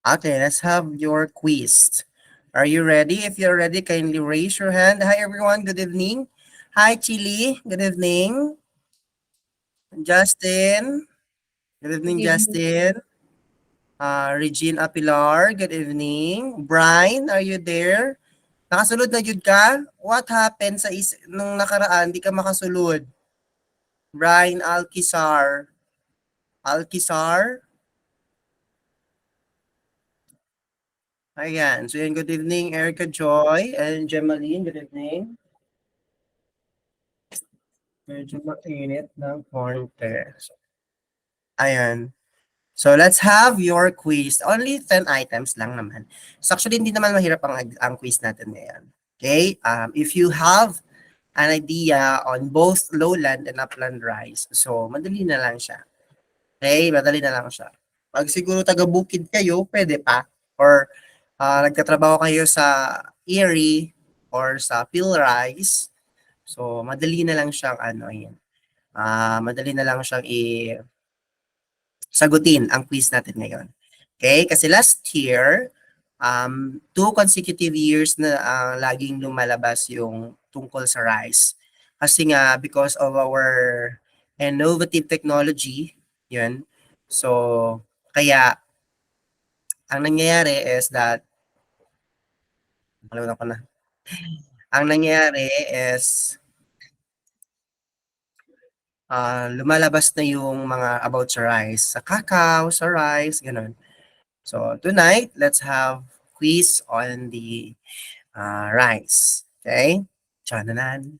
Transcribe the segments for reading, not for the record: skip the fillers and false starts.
Okay, let's have your quiz. Are you ready? If you're ready, kindly raise your hand. Hi, everyone. Good evening. Hi, Chili. Good evening. Justin. Good Good evening, evening. Justin. Regine Apilar. Good evening. Brian, are you there? Nakasulod na jud ka? What happened sa nung nakaraan? Di ka makasulod. Brian Alquizar. Alquizar? Ayan. So, yan. Good evening, Erica Joy and Gemaline. Good evening. Medyo mainit ng konti. So, ayan. So, let's have your quiz. Only 10 items lang naman. So, actually, hindi naman mahirap ang quiz natin ngayon. Okay? If you have an idea on both lowland and upland rice, so, madali na lang siya. Okay? Madali na lang siya. Pag siguro taga-bukid kayo, pwede pa. Or nagtatrabaho kayo sa Erie or sa Philrice, so, madali na lang siyang ano, yan. Madali na lang siyang sagutin ang quiz natin ngayon. Okay? Kasi last year, 2 consecutive years na laging lumalabas yung tungkol sa rice. Kasi nga, because of our innovative technology, yun. So, kaya, ang nangyayari is that, nakalimutan ko na. Ang nangyayari is, lumalabas na yung mga about sa rice, sa cacao, sa rice, ganun. So tonight, let's have quiz on the rice. Okay? Chananan,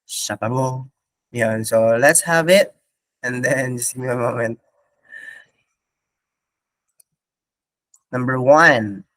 shapabo. Yan. So let's have it. And then, just give me a moment. Number one.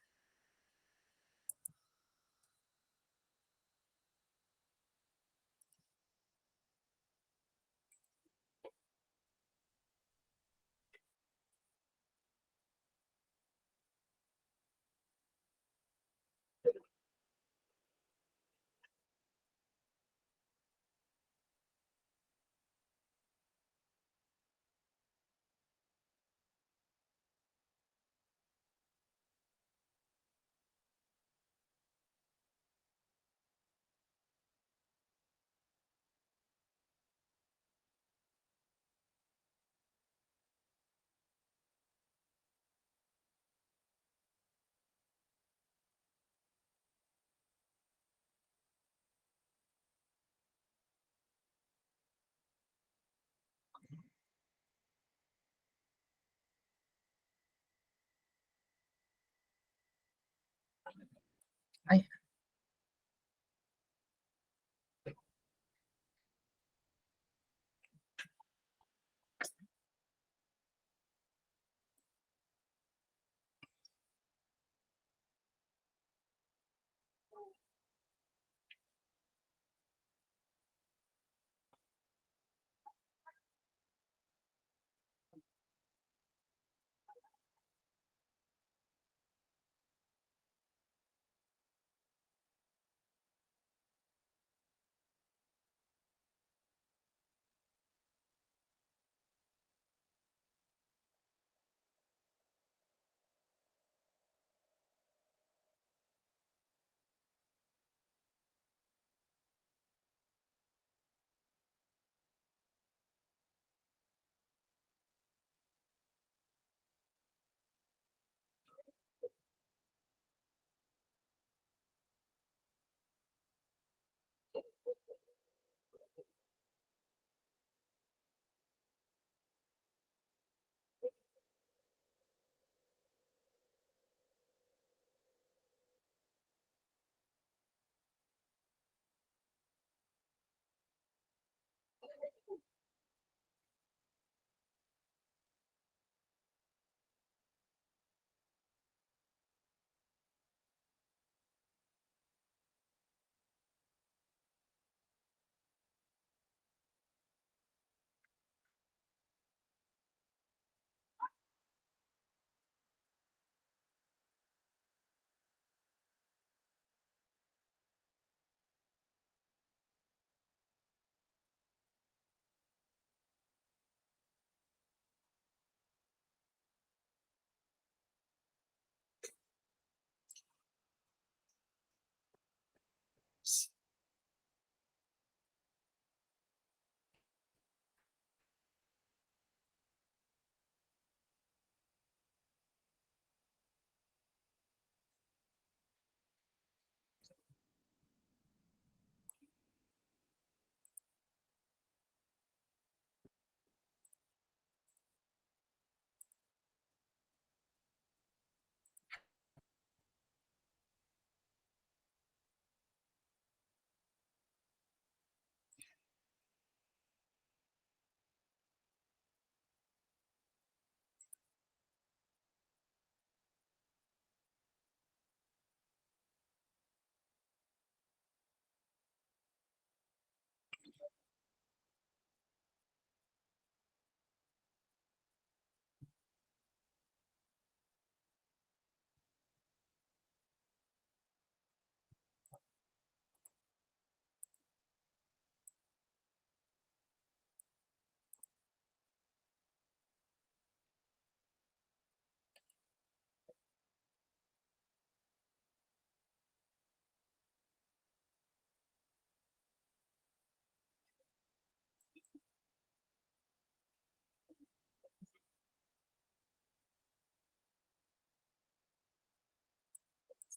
Ay,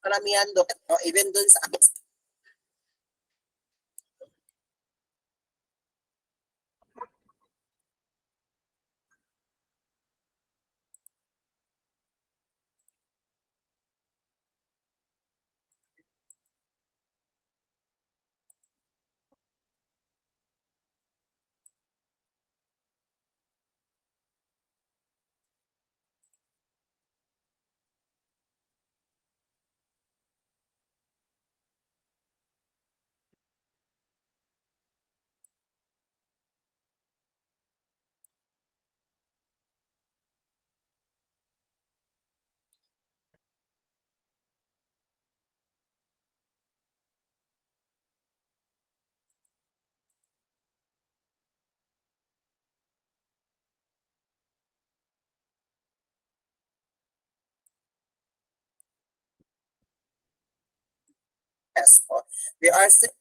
Karamihan doon, o even doon sa yes, we are still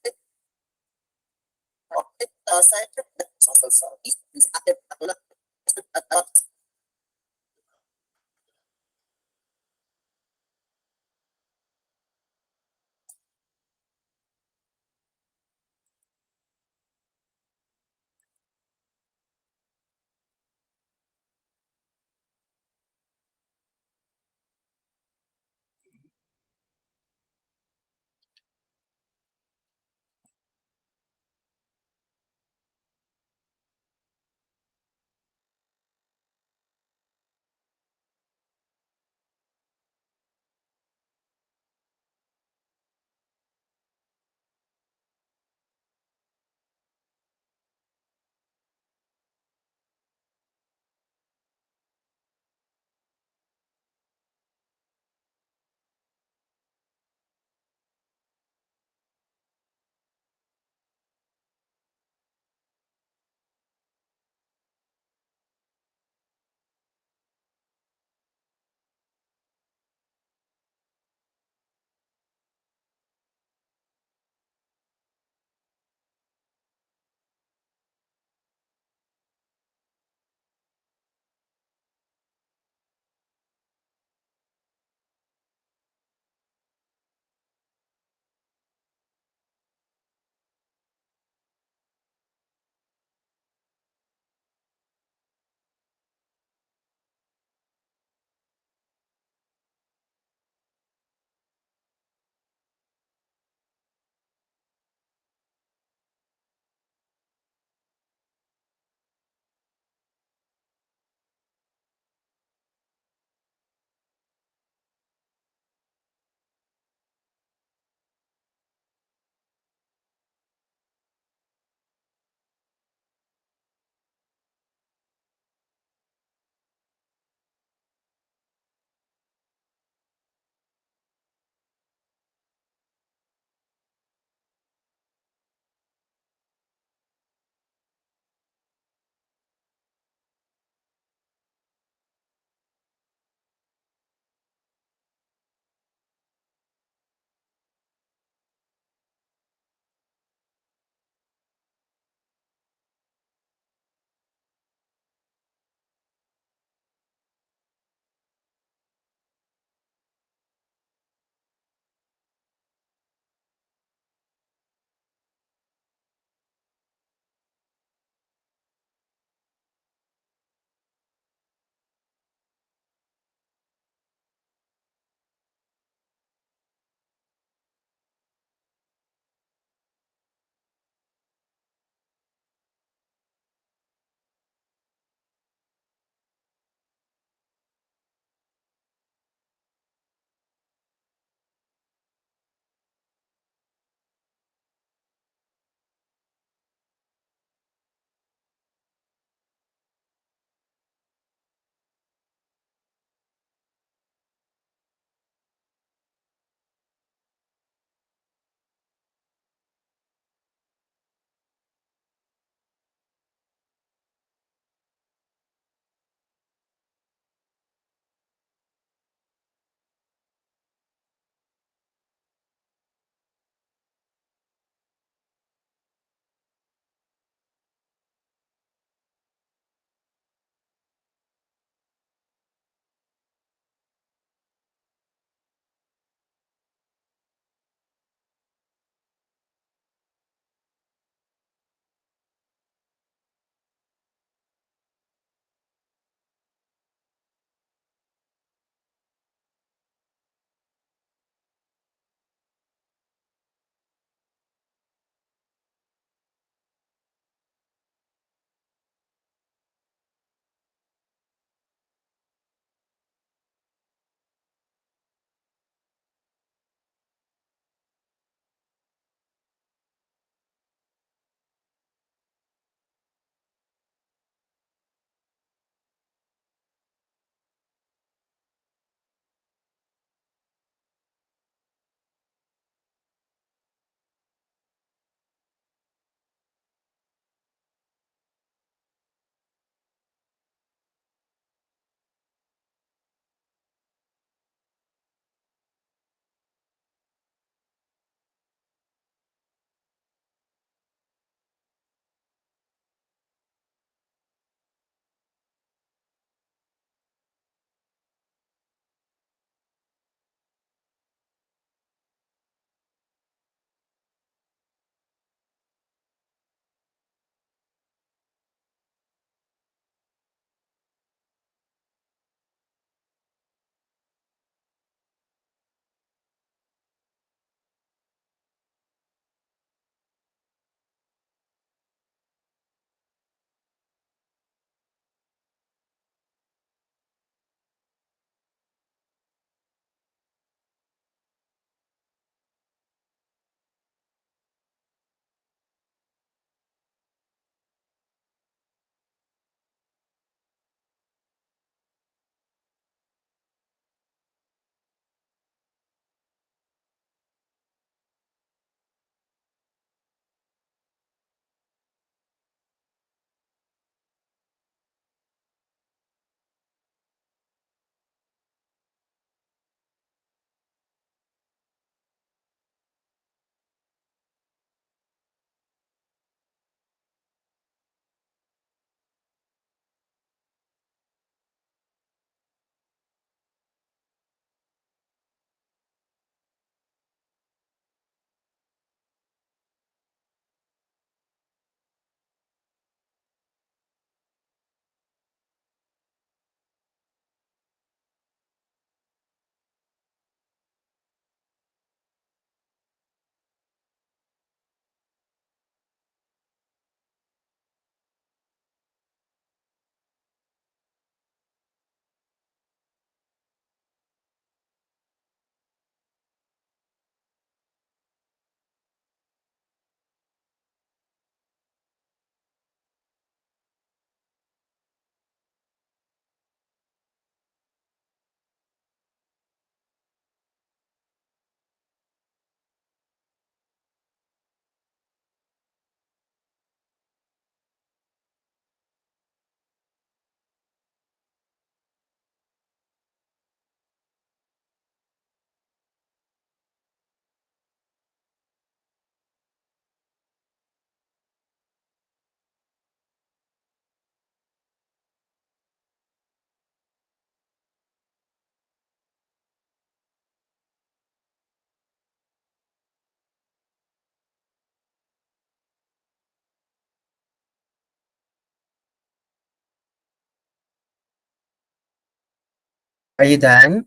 Are you done?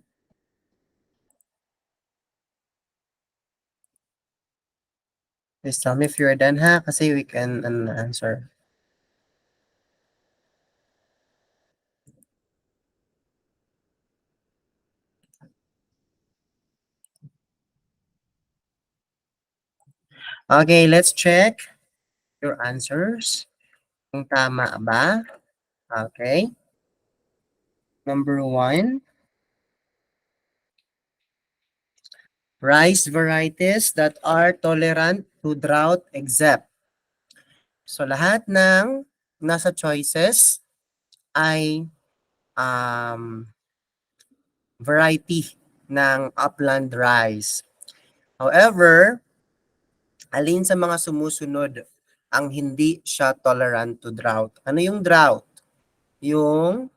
Please tell me if you're done, ha? Kasi we can answer. Okay, let's check your answers. Kung tama ba? Okay. Number 1, rice varieties that are tolerant to drought except. So, lahat ng nasa choices ay variety ng upland rice. However, alin sa mga sumusunod ang hindi siya tolerant to drought? Ano yung drought? Yung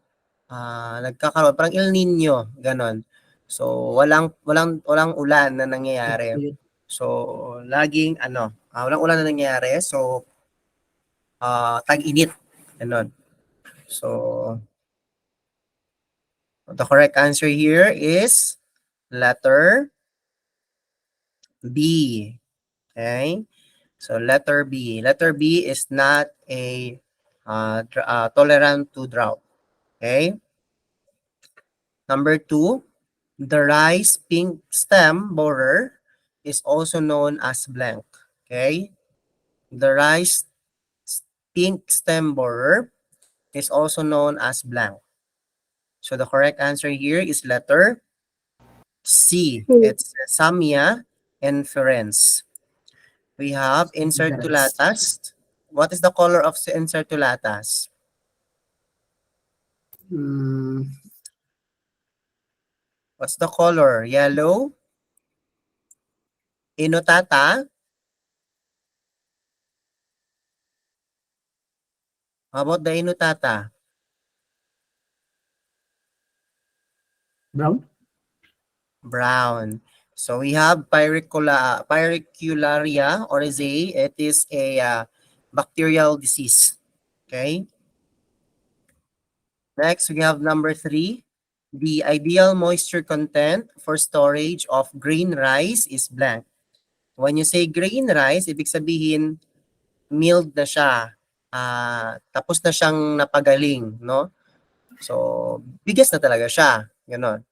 nagkakaroon parang El Nino, ganon. So walang ulan na nangyayari. So laging walang ulan na nangyayari. So tag-init. Ganon. So the correct answer here is letter B. Okay? So letter B. Letter B is not a tolerant to drought. Okay? Number 2, the rice pink stem borer is also known as blank. Okay? The rice pink stem borer is also known as blank. So the correct answer here is letter C. It's Samia inferens. We have incertulatas. What is the color of incertulatas? What's the color? Yellow? Inutata? How about the inutata? Brown? Brown. So we have pyricularia oryzae. It is a bacterial disease. Okay. Next, we have number 3. The ideal moisture content for storage of grain rice is blank. When you say grain rice, ibig sabihin milled na siya. Tapos na siyang napagaling, no? So, bigas na talaga siya. Ganon.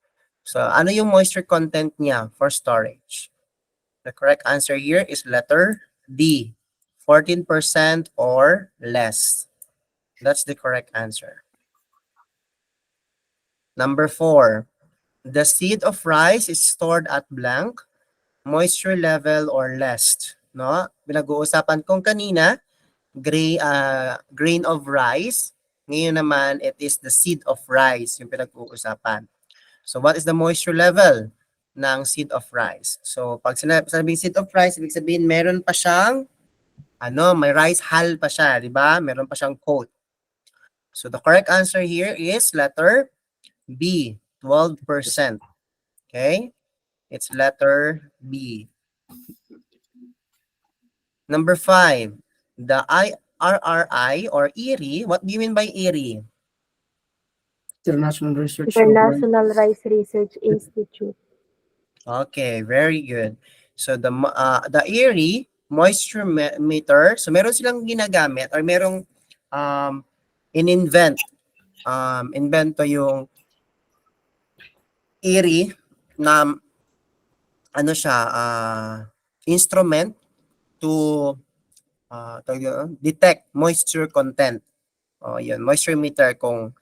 So, ano yung moisture content niya for storage? The correct answer here is letter D, 14% or less. That's the correct answer. Number 4, the seed of rice is stored at blank, moisture level or less. No? Pinag-uusapan kong kanina, grain of rice. Ngayon naman, it is the seed of rice yung pinag-uusapan. So what is the moisture level ng seed of rice? So pag sinabing seed of rice, ibig sabihin meron pa siyang may rice hull pa siya, di ba? Meron pa siyang coat. So the correct answer here is letter B, 12%. Okay? It's letter B. Number 5, the IRRI or IRI, what do you mean by IRI? International Research International Rice Research Institute. Okay, very good. So the IRI moisture meter, so meron silang ginagamit or merong invento yung IRI na instrument to detect moisture content. Yun, moisture meter kung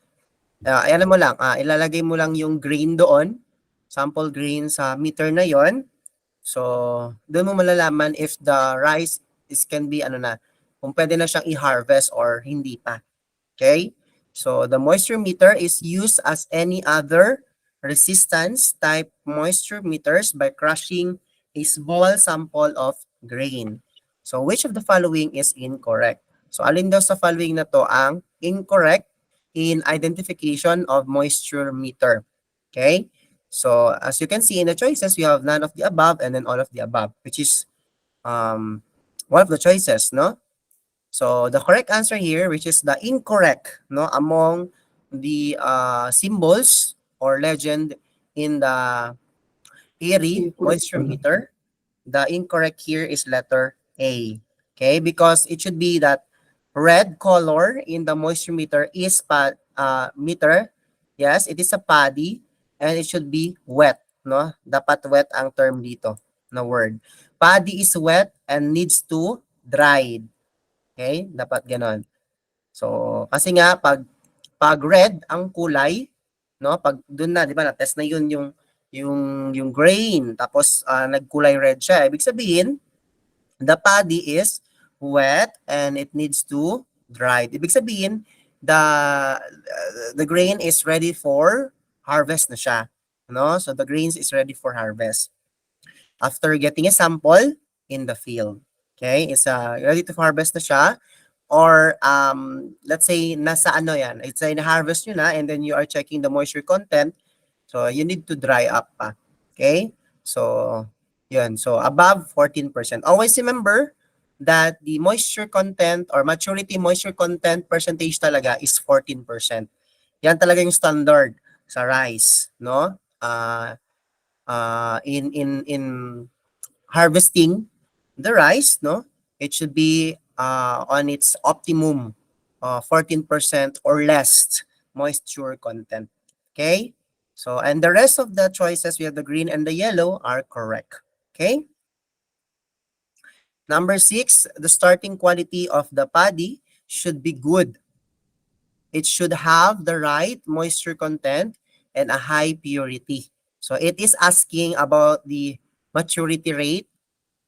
alam mo lang, ilalagay mo lang yung grain doon, sample grain sa meter na yon. So, doon mo malalaman if the rice can be kung pwede na siyang i-harvest or hindi pa. Okay? So, the moisture meter is used as any other resistance type moisture meters by crushing a small sample of grain. So, which of the following is incorrect? So, alin daw sa following na to ang incorrect in identification of moisture meter? Okay? So, as you can see in the choices, we have none of the above and then all of the above, which is one of the choices, no? So, the correct answer here, which is the incorrect, no, among the symbols or legend in the Erie moisture meter, the incorrect here is letter A. Okay, because it should be that red color in the moisture meter is meter. Yes, it is a paddy and it should be wet, no? Dapat wet ang term dito na word. Paddy is wet and needs to dried. Okay? Dapat ganon. So, kasi nga pag red ang kulay, no? Pag doon na, 'di ba, na-test na yung grain tapos nagkulay red siya. Ibig sabihin, the paddy is wet and it needs to dry. Ibig sabihin, the grain is ready for harvest na siya, no? So the grains is ready for harvest after getting a sample in the field. Okay? It's ready to harvest na siya. Or let's say nasa ano yan, it's in-harvest nyo na and then you are checking the moisture content. So you need to dry up pa. Okay? So yun. So above 14%. Always remember that the moisture content or maturity moisture content percentage talaga is 14%. Yan talaga yung standard sa rice, no? In harvesting the rice, no? It should be on its optimum 14% or less moisture content. Okay? So, and the rest of the choices, we have the green and the yellow, are correct. Okay? Number 6, the starting quality of the paddy should be good. It should have the right moisture content and a high purity. So, it is asking about the maturity rate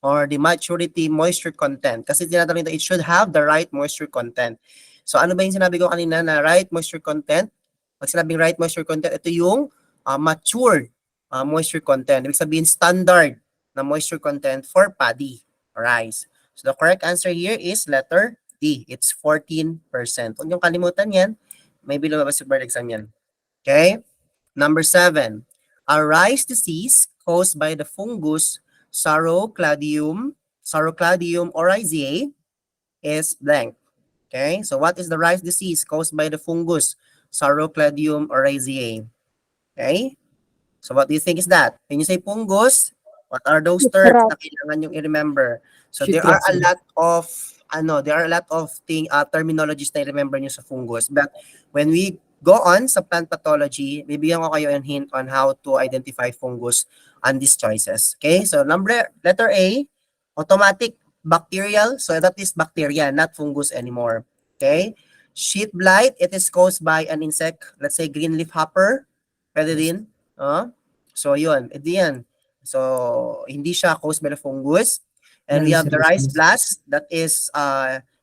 or the maturity moisture content. Kasi tinatanong ito, it should have the right moisture content. So ano ba yung sinabi ko kanina na right moisture content? Pag sinabing right moisture content, ito yung matured moisture content. Ibig sabihin standard na moisture content for paddy rice. So the correct answer here is letter D. It's 14%. Huwag niyong kalimutan yan. Maybe lumabas sa board exam yan. Okay? Number 7. A rice disease caused by the fungus Sarocladium oryzae is blank. Okay, so what is the rice disease caused by the fungus Sarocladium oryzae? Okay, so what do you think is that? When you say fungus, what are those It's terms rat. na kailangan yung i-remember? So Shit, there are a sir. lot of terminologies na i-remember nyo sa fungus. But when we go on sa plant pathology, bibigyan ko kayo ng hint on how to identify fungus on these choices. Okay, so letter A, automatic bacterial. So that is bacteria, not fungus anymore. Okay, sheet blight, it is caused by an insect, let's say green leaf hopper. Pwede din. So yun, edi yan. So hindi siya caused by the fungus. And we have the rice blast that is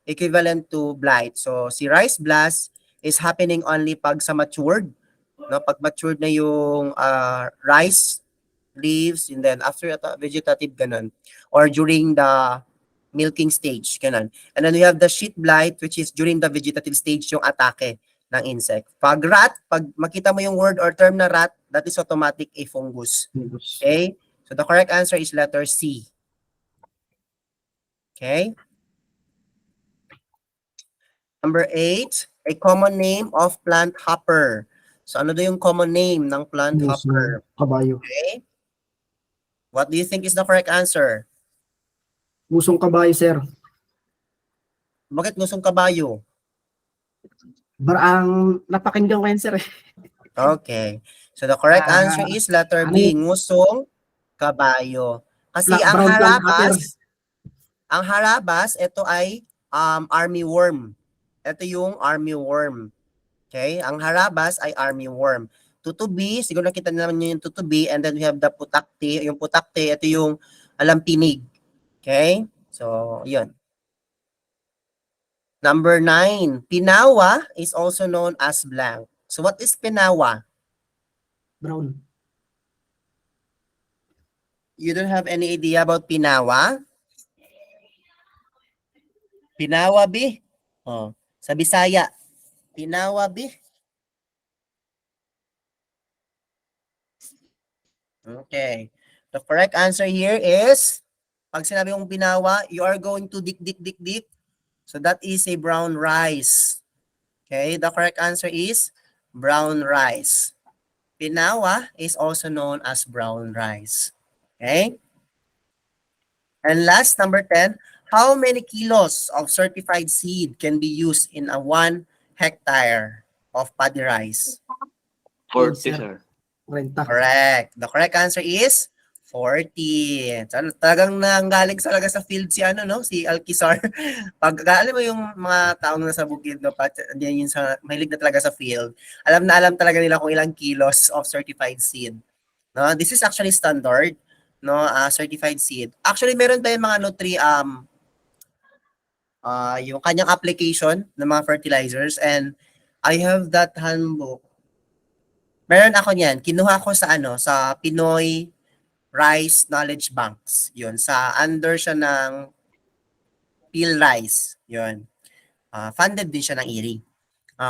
equivalent to blight. So si rice blast is happening only pag sa matured, no? Pag matured na yung rice leaves and then after vegetative ganun or during the milking stage ganun. And then we have the sheet blight which is during the vegetative stage yung atake ng insect. Pag rat, pag makita mo yung word or term na rat, that is automatic a fungus. Okay? So the correct answer is letter C. Okay. Number 8, a common name of plant hopper. So ano daw yung common name ng plant hopper? Kabayo. Okay. What do you think is the correct answer? Pusong kabayo, sir. Bakit ngusong kabayo? Ang napakinggan ko yan, sir. Okay. So the correct answer is letter B, ngusong kabayo. Kasi ang harabas, ito ay army worm. Ito yung army worm. Okay? Ang harabas ay army worm. Tutubi, siguro nakita naman nyo yung tutubi, and then we have the putakti. Yung putakti, ito yung alampinig. Okay? So, yun. Number 9, pinawa is also known as blank. So, what is pinawa? Brown. You don't have any idea about pinawa? Pinawa, B? Oh, sa Bisaya. Pinawa, B? Okay. The correct answer here is, pag sinabi mong pinawa, you are going to dik. So that is a brown rice. Okay, the correct answer is brown rice. Pinawa is also known as brown rice. Okay? And last, number 10, how many kilos of certified seed can be used in a 1 hectare of paddy rice? 40, sir. sir. 40. Correct. The correct answer is 40. So, talagang nanggaling talaga sa field si ano, no? Si Alkisar. Pag alam mo yung mga taong nasa bukid, no? Diyan yun sa, mahilig na talaga sa field. Alam na alam talaga nila kung ilang kilos of certified seed. No? This is actually standard, no? Certified seed. Actually, meron tayong mga yung kanyang application ng mga fertilizers, and I have that handbook. Meron ako niyan. Kinuha ko sa sa Pinoy Rice Knowledge Banks. Yun, sa under siya ng Peel Rice. Yun. Funded din siya ng IRI.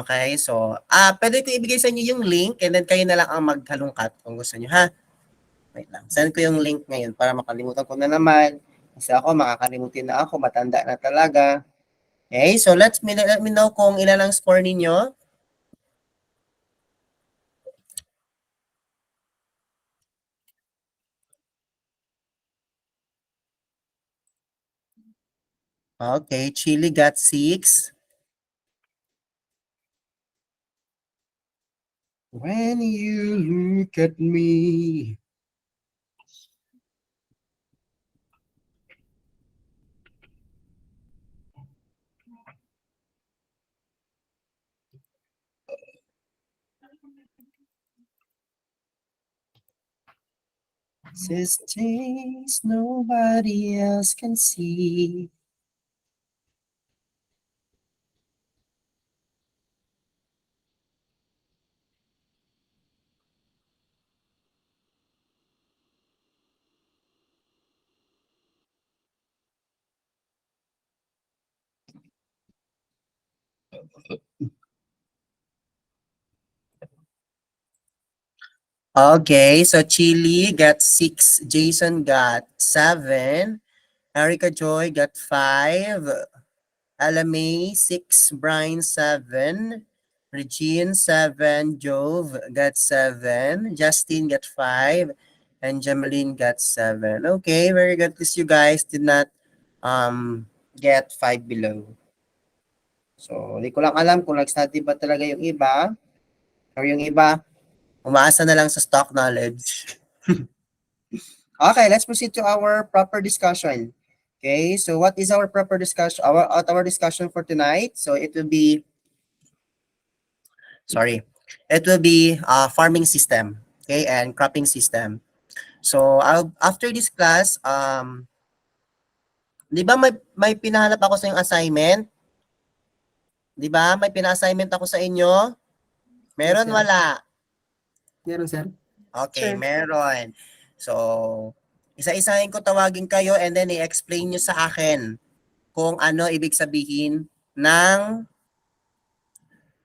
Okay, so pwede ko ibigay sa inyo yung link, and then kayo na lang ang maghalungkat kung gusto niyo, ha? Wait lang. Send ko yung link ngayon para makalimutan ko na naman. Kasi ako, makakalimutin na ako. Matanda na talaga. Okay, so let me know kung ilan ang score ninyo. Okay, Chili got 6. When you look at me. Says things nobody else can see. Okay, so Chili got 6, Jason got 7, Erica Joy got 5, Alamay 6, Brian 7, Regine 7, Jove got 7, Justin got 5, and Jameline got 7. Okay, very good. At least you guys did not get 5 below. So, hindi ko lang alam kung nag-study ba talaga yung iba, or yung iba, umaasa na lang sa stock knowledge. Okay, let's proceed to our proper discussion. Okay, so what is our proper discussion, our discussion for tonight? So it will be, farming system, okay, and cropping system. So after this class, di ba may pinahanap ako sa yung assignment? Di ba? May pina-assignment ako sa inyo? Meron, Yes, sir. wala? Meron, sir. Okay, Sure. meron. So, isa-isahin ko tawagin kayo, and then i-explain nyo sa akin kung ano ibig sabihin ng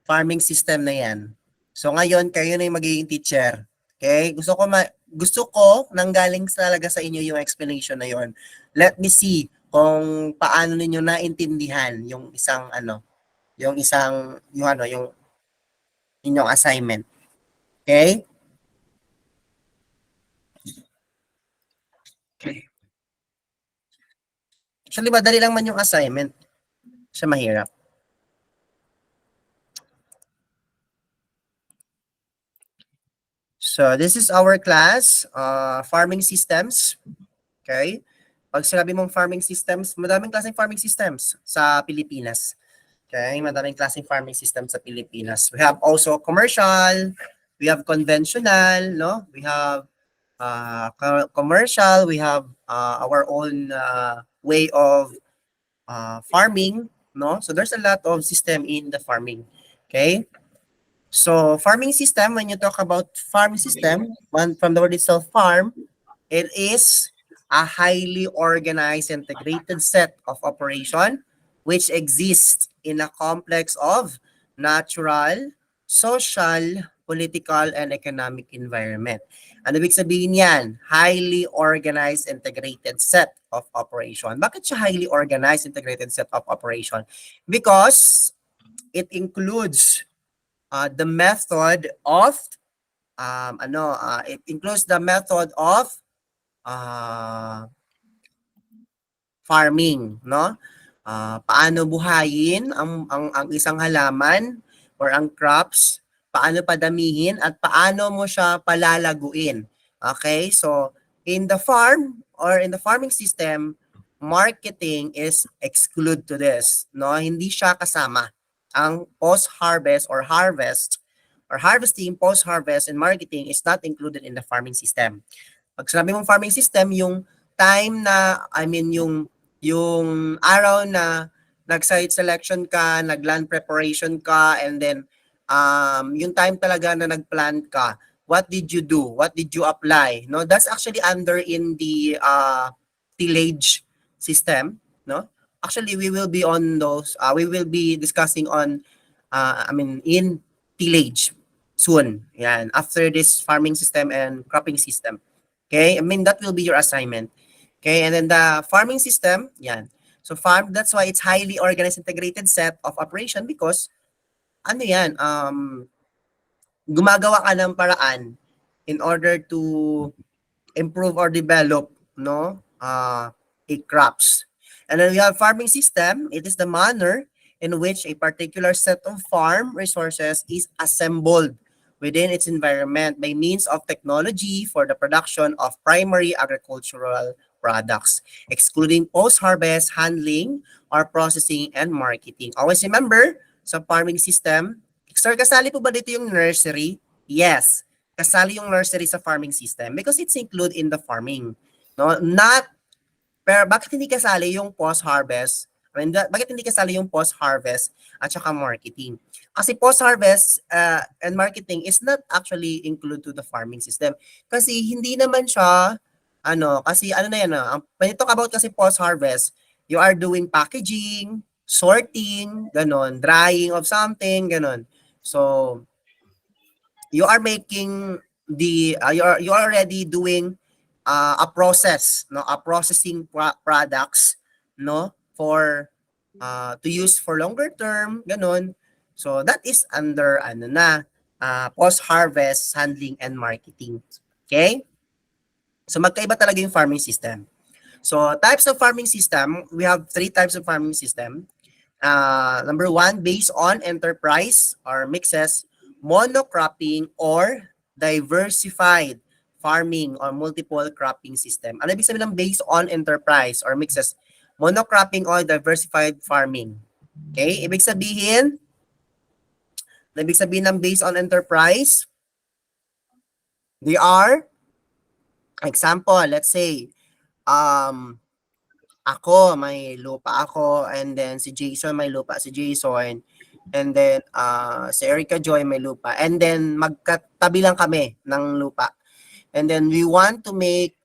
farming system na yan. So ngayon, kayo na yung magiging teacher. Okay? Gusto ko nanggaling talaga sa inyo yung explanation na yon. Let me see kung paano ninyo naintindihan yung yung inyong assignment. Okay? Okay. Actually, madali lang man yung assignment. Siya mahirap. So, this is our class, farming systems. Okay? Pag sinabi mong farming systems, madaming klaseng farming systems sa Pilipinas. Okay? Madaming klaseng farming systems sa Pilipinas. We have also commercial, we have conventional, no? We have commercial, we have our own way of farming, no? So there's a lot of system in the farming. Okay? So farming system, when you talk about farming system, from the word itself, farm, it is a highly organized, integrated set of operation which exists in a complex of natural, social, political, and economic environment. Ano ibig sabihin yan? Highly organized, integrated set of operation. Bakit siya highly organized, integrated set of operation? Because it includes the method of it includes the method of uh, farming, no? Paano buhayin ang isang halaman or ang crops, paano padamihin at paano mo siya palalaguin. Okay? So, in the farm or in the farming system, marketing is exclude to this, no? Hindi siya kasama. Ang post-harvest or harvest or harvesting, post-harvest and marketing is not included in the farming system. Pag sinabi mong farming system, yung time na, yung araw na nag-site selection ka, nag-land preparation ka, and then yung time talaga na nag-plant ka, what did you do? What did you apply? No, that's actually under in the tillage system, no? Actually, we will be on those, we will be discussing on, in tillage soon. Yan, after this farming system and cropping system. Okay, that will be your assignment. Okay, and then the farming system, yan. So that's why it's highly organized integrated set of operation because ano yan, gumagawa ka ng paraan in order to improve or develop, no, a crops. And then we have farming system. It is the manner in which a particular set of farm resources is assembled within its environment by means of technology for the production of primary agricultural products, excluding post-harvest handling or processing and marketing. Always remember, sa farming system, sir, kasali po ba dito yung nursery? Yes, kasali yung nursery sa farming system because it's included in the farming. No, not, pero bakit hindi kasali yung post-harvest? Bakit hindi kasali yung post-harvest at saka marketing? Kasi post-harvest and marketing is not actually included to the farming system. Kasi hindi naman siya, kasi ano na yan, when you talk about kasi post-harvest, you are doing packaging, sorting, ganon, drying of something, ganon. So, you are making the, you are already doing a process, no, a processing products, no, for to use for longer term, ganon. So that is under post-harvest handling and marketing. Okay? So magkaiba talaga yung farming system. So types of farming system, we have 3 types of farming system. Number 1, based on enterprise or mixes, monocropping or diversified farming or multiple cropping system. Ano ibig sabihin ng based on enterprise or mixes? Monocropping or diversified farming. Okay? Ibig sabihin ng based on enterprise, they are, example, let's say, ako, may lupa ako, and then si Jason, may lupa si Jason, and then si Erica Joy, may lupa, and then magkatabi lang kami ng lupa. And then we want to make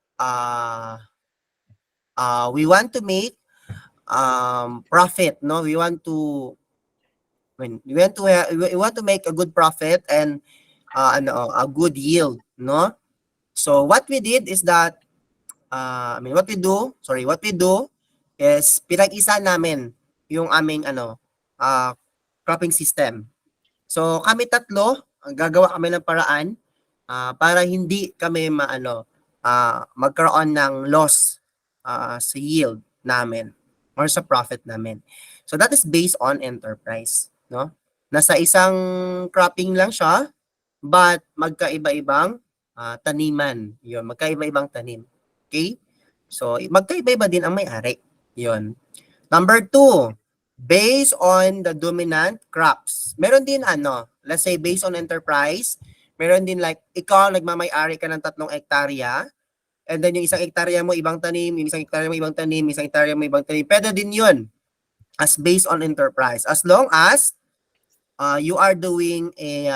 profit, no? We want to make a good profit and a good yield, no? So what we did is that what we do is pinag-isa namin yung aming cropping system. So kami tatlo, gagawa kami ng paraan para hindi kami magkaroon ng loss sa yield namin or sa profit namin. So that is based on enterprise, no? Nasa isang cropping lang siya, but magkaiba-ibang taniman. Yun, magkaiba-ibang tanim. Okay? So, magkaiba-iba din ang may-ari. Yun. Number 2, based on the dominant crops. Meron din let's say based on enterprise, meron din like, ikaw nagmamay-ari ka ng 3 hektarya, and then yung isang hektarya mo ibang tanim, yung isang hektarya mo ibang tanim, yung isang hektarya mo ibang tanim. Pwede din yun as based on enterprise. As long as you are doing a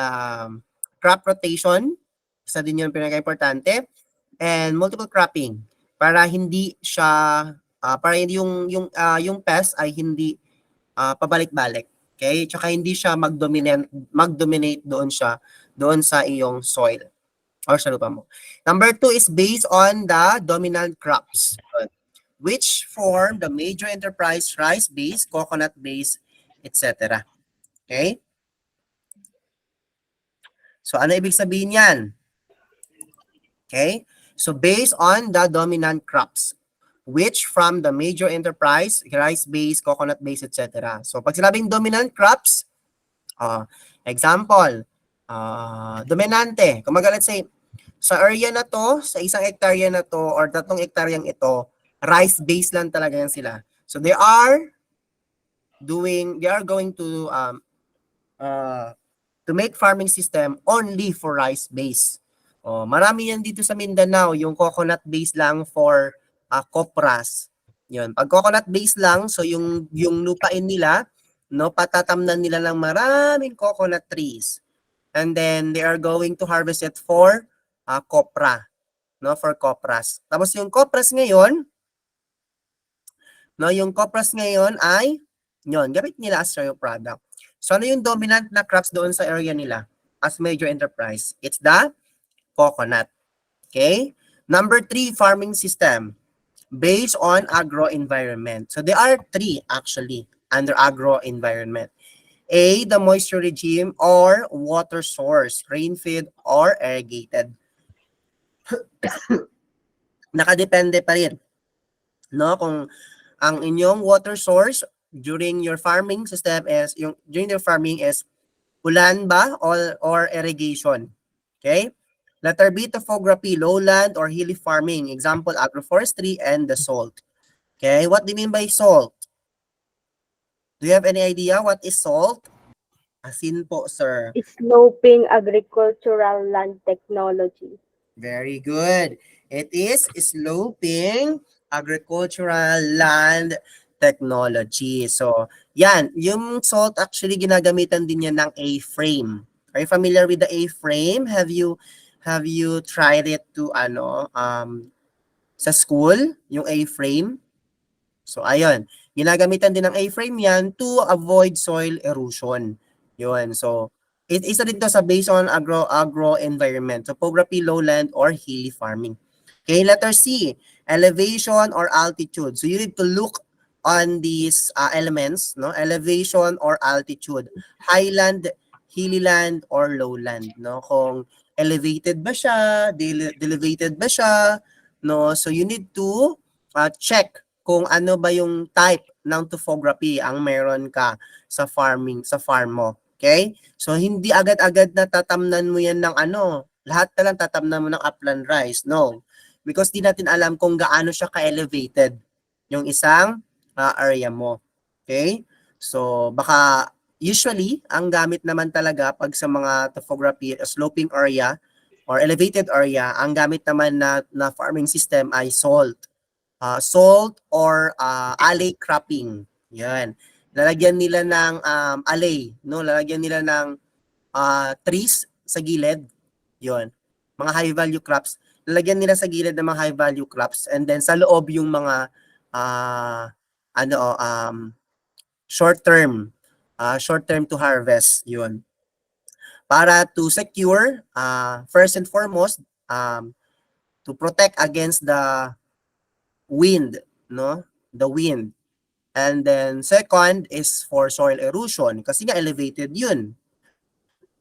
crop rotation, isa din yun pinaka-importante, and multiple cropping para hindi siya para hindi yung pest ay hindi pabalik-balik. Okay? Tsaka hindi siya mag-dominate doon sa iyong soil or sa lupa mo. Number 2 is based on the dominant crops, which form the major enterprise rice base, coconut base, etc. Okay? So ano ibig sabihin yan? Okay? So based on the dominant crops, which from the major enterprise, rice-based, coconut-based, etc. So pag sinabing dominant crops, example, dominante. Kumaga, let's say, sa area na to, sa isang hektarya na to, or 3 hektaryang ito, rice-based lang talaga yan sila. So they are going to make farming system only for rice-based. Marami yan dito sa Mindanao, yung coconut-based lang for copras. Yun. Pag coconut-based lang, so yung lupain nila, no, patatamnan nila lang maraming coconut trees. And then they are going to harvest it for copra, no, for copras. Tapos yung copras ngayon, no, yung copras ngayon ay yun, gamit nila as cereal product. So ano yung dominant na crops doon sa area nila as major enterprise? It's the coconut. Okay? Number 3, farming system based on agro-environment. So there are 3 actually under agro-environment. A, the moisture regime or water source, rain-fed or irrigated. Nakadepende pa rin, no, kung ang inyong water source during your farming system is during your farming is ulan ba or irrigation. Okay? Letter B, topography, lowland or hilly farming. Example, agroforestry and the salt. Okay? What do you mean by salt? Do you have any idea what is salt? Asin po, sir. Sloping agricultural land technology. Very good. It is sloping agricultural land technology. So, yan. Yung salt actually ginagamitan din yan ng A-frame. Are you familiar with the A-frame? Have you tried it to sa school, yung A-frame? So, ayun. Ginagamitan din ng A-frame yan to avoid soil erosion. Yun. So, isa din to sa based on agro environment, topography, lowland, or hilly farming. Okay, letter C, elevation or altitude. So you need to look on these elements, no? Elevation or altitude. Highland, hilly land, or lowland, no? Kung elevated ba siya, elevated ba siya, no? So you need to check kung ano ba yung type ng topography ang meron ka sa farm mo. Okay? So, hindi agad-agad na tatamnan mo yan ng lahat na lang tatamnan mo ng upland rice. No. Because di natin alam kung gaano siya ka-elevated yung isang area mo. Okay? So, baka usually, ang gamit naman talaga pag sa mga topography, sloping area or elevated area, ang gamit naman na farming system ay salt. Salt or alley cropping. Yan. Lalagyan nila ng alley, no? Lalagyan nila ng trees sa gilid. 'Yon. Mga high value crops. Lalagyan nila sa gilid ng mga high value crops and then sa loob yung mga short term to harvest, 'yon. Para to secure first and foremost to protect against the wind, no? The wind. And then second is for soil erosion kasi nga elevated yun.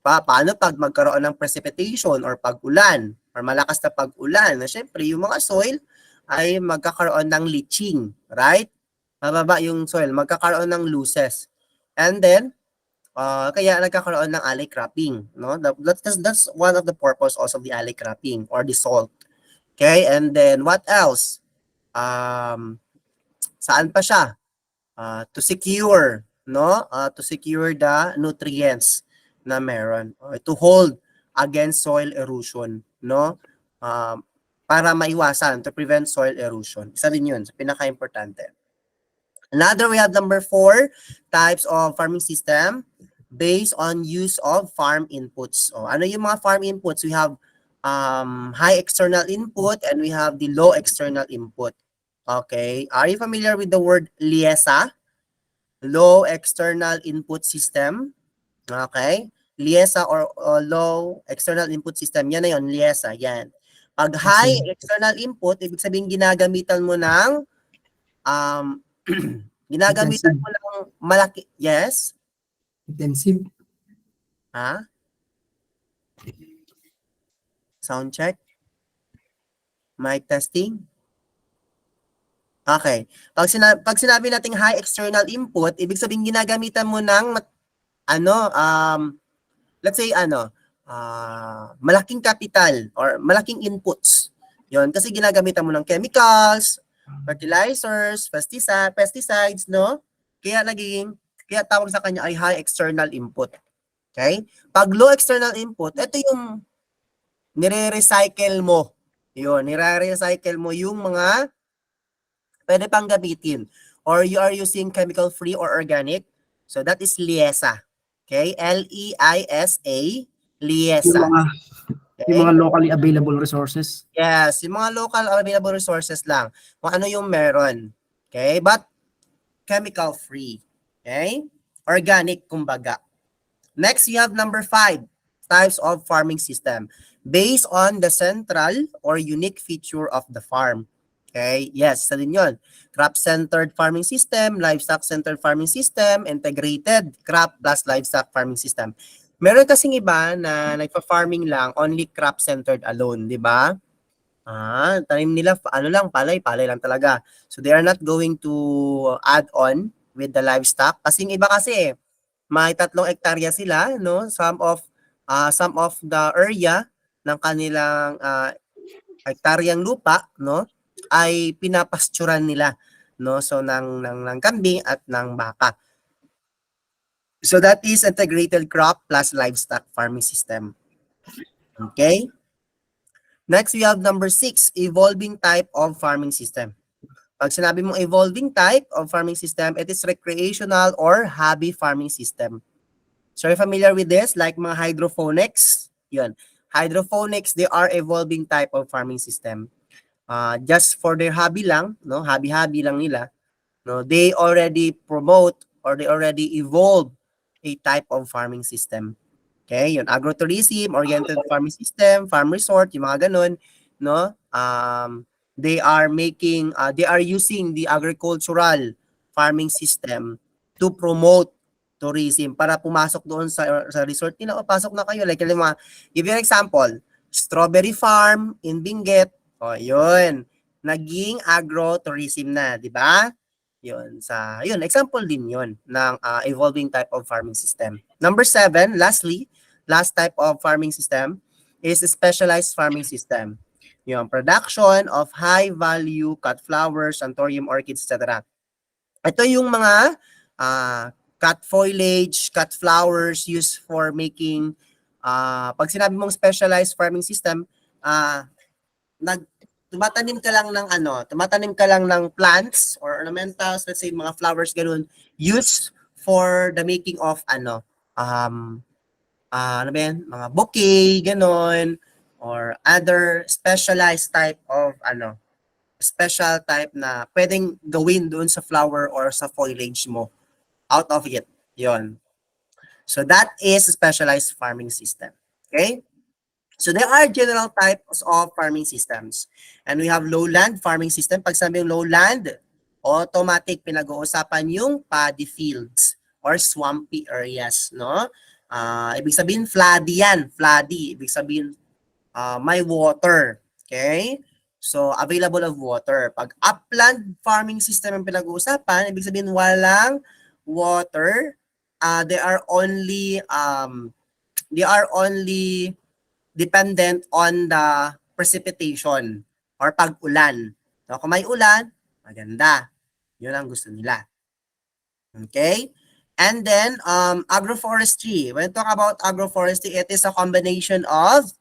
Paano pag magkaroon ng precipitation or pag-ulan or malakas na pag-ulan? Na syempre yung mga soil ay magkakaroon ng leaching, right? Mababa yung soil, magkakaroon ng losses. And then kaya nagkakaroon ng alley cropping, no? That's one of the purpose also of the alley cropping or the salt. Okay? And then what else? Saan pa siya? To secure, no? To secure the nutrients na meron, to hold against soil erosion, no? Para maiwasan, to prevent soil erosion. Isa din yun, pinaka-importante. Another, we have number 4, types of farming system based on use of farm inputs. Ano yung mga farm inputs? We have high external input and we have the low external input. Okay, are you familiar with the word LESA? Low external input system. Okay, LESA or low external input system, yan na yun, LESA, yan. Pag high external input, ibig sabihin ginagamitan mo ng ginagamitan mo ng malaki, yes? Intensive. Ha? Sound check? Mic testing? Okay. Pag sinabi nating high external input, ibig sabihin ginagamitan mo ng let's say malaking capital or malaking inputs. Yon kasi ginagamitan mo ng chemicals, fertilizers, pesticides, no? Kaya tawag sa kanya ay high external input. Okay? Pag low external input, ito yung nire-recycle mo. Yun, nire-recycle mo yung mga pwede pang gamitin. Or you are using chemical-free or organic. So that is LIESA. Okay? L-E-I-S-A, Yung LIESA. mga, yung mga locally available resources. Yes, yung mga local available resources lang. Kung ano yung meron. Okay? But chemical-free. Okay? Organic, kumbaga. Next, you have number 5, types of farming system. Based on the central or unique feature of the farm. Okay? Yes, sa din yun. Crop-centered farming system, livestock-centered farming system, integrated crop plus livestock farming system. Meron kasing iba na nagpa-farming lang, only crop-centered alone, di ba? Tanim nila, palay lang talaga. So they are not going to add on with the livestock. Kasi yung iba kasi, may 3 hektarya sila, no? Some of the area ng kanilang hektaryang lupa, no, ay pinapasturan nila, no? So ng kambing at ng baka. So that is integrated crop plus livestock farming system. Okay? Next, we have number 6, evolving type of farming system. Pag sinabi mong evolving type of farming system, it is recreational or hobby farming system. So are you familiar with this? Like mga hydroponics? Yun. Hydroponics, they are evolving type of farming system. Just for their hobby lang, no? Hobby lang nila. No? They already promote or they already evolve a type of farming system. Okay, yun, agrotourism, oriented farming system, farm resort, yung mga ganun, no? They are using the agricultural farming system to promote tourism para pumasok doon sa resort nila. O, pasok na kayo. Like, give you an example, strawberry farm in Benguet. O, yun. Naging agro-tourism na, di ba? Yun, example din yun ng evolving type of farming system. Number 7, lastly, last type of farming system is specialized farming system. Yung production of high-value cut flowers, anthurium orchids, etc. Ito yung mga cut foliage, cut flowers used for making, pag sinabi mong specialized farming system, tumatanim ka lang ng plants or ornamentals, let's say mga flowers ganun, used for the making of mga bouquet, ganon, or other specialized type of special type na pwedeng gawin doon sa flower or sa foliage mo. Out of it. Yon. So that is specialized farming system. Okay? So there are general types of farming systems. And we have lowland farming system. Pag sabi yung lowland, automatic pinag-uusapan yung paddy fields or swampy areas, no? Ibig sabihin floody yan. Floody. Ibig sabihin may water. Okay? So available of water. Pag upland farming system ang pinag-uusapan, ibig sabihin walang water. They are only dependent on the precipitation or pag-ulan. So, kung may ulan, maganda. Yun ang gusto nila. Okay? And then, agroforestry. When we talk about agroforestry, it is a combination of,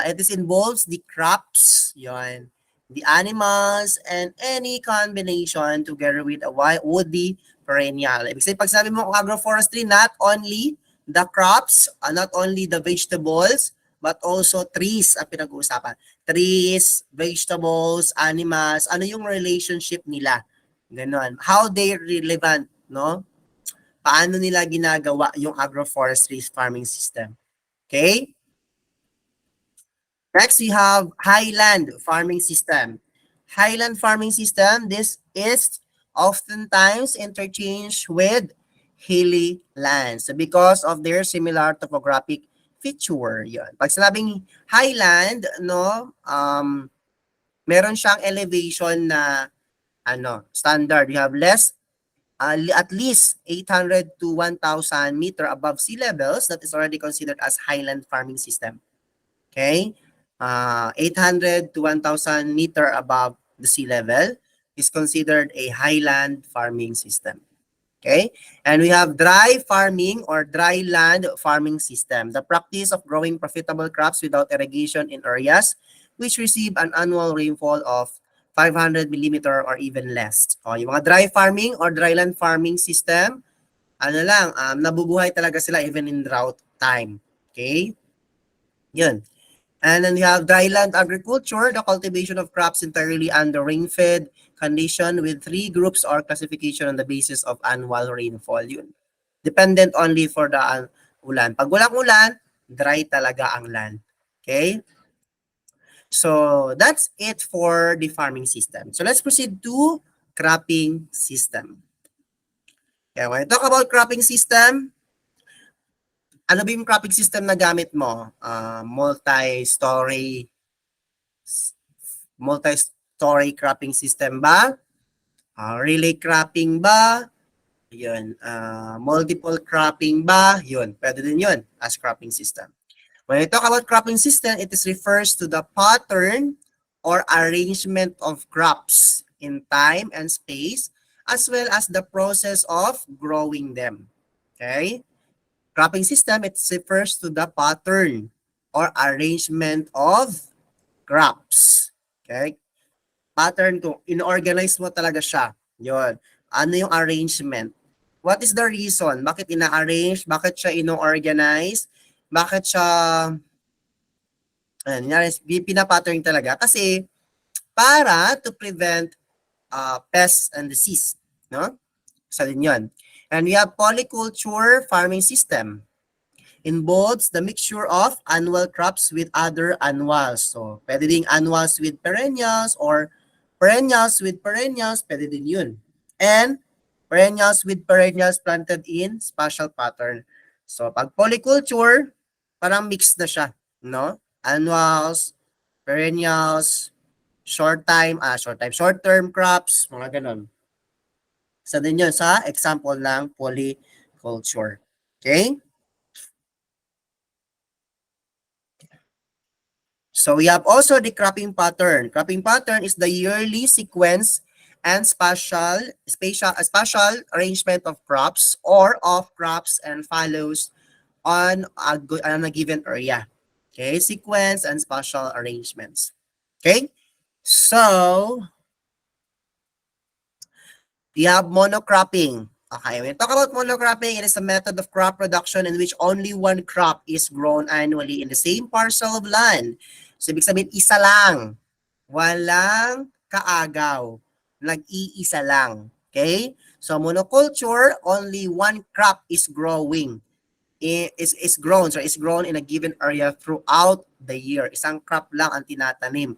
it involves the crops, yun, the animals, and any combination together with a woody perennial. Ibig sabihin, pag sabi mo agroforestry, not only the crops, not only the vegetables, but also trees ang pinag-uusapan. Trees, vegetables, animals, ano yung relationship nila? Ganon. How they relevant, no? Paano nila ginagawa yung agroforestry farming system? Okay? Next, we have highland farming system. Highland farming system, this is oftentimes interchanged with hilly lands because of their similar topographic feature. Yun. Pag sinabing highland, no, meron siyang elevation na standard. You have at least 800 to 1,000 meter above sea levels. That is already considered as highland farming system. Okay? 800 to 1,000 meter above the sea level is considered a highland farming system. Okay? And we have dry farming or dry land farming system. The practice of growing profitable crops without irrigation in areas which receive an annual rainfall of 500 millimeter or even less. O, yung mga dry farming or dry land farming system, nabubuhay talaga sila even in drought time. Okay? Yun. And then we have dryland agriculture, the cultivation of crops entirely under rain-fed condition with 3 groups or classification on the basis of annual rainfall. Yun. Dependent only for the ulan. Pag walang ulan, dry talaga ang land. Okay? So that's it for the farming system. So let's proceed to cropping system. Okay, when I talk about cropping system, ano ba yung cropping system na gamit mo? Multi-story cropping system ba? Relay cropping ba? Yun. Multiple cropping ba? Yun. Pwede din yun as cropping system. When I talk about cropping system, it refers to the pattern or arrangement of crops in time and space as well as the process of growing them. Okay? Cropping system, it refers to the pattern or arrangement of crops. Okay? Pattern kung inorganize mo talaga siya. Yun. Ano yung arrangement? What is the reason? Bakit ina-arrange? Bakit siya ino-organize? Bakit siya pinapattern talaga? Kasi para to prevent pests and disease. No? Isa din yun. And we have polyculture farming system. Involves the mixture of annual crops with other annuals. So, pwede ding annuals with perennials or perennials with perennials, pwede din yun. And perennials with perennials planted in spatial pattern. So, pag polyculture, parang mix na siya, no? Annuals, perennials, short-term crops, mga ganon. Isa din yun sa example ng polyculture. Okay? So we have also the cropping pattern. Cropping pattern is the yearly sequence and spatial arrangement of crops or of crops and follows on a given area. Okay? Sequence and spatial arrangements. Okay? So, we have monocropping. Okay, when we talk about monocropping, it is a method of crop production in which only one crop is grown annually in the same parcel of land. So, ibig sabihin, isa lang. Walang kaagaw. Nag-iisa lang. Okay? So, monoculture, only one crop is growing. Is grown in a given area throughout the year. Isang crop lang ang tinatanim.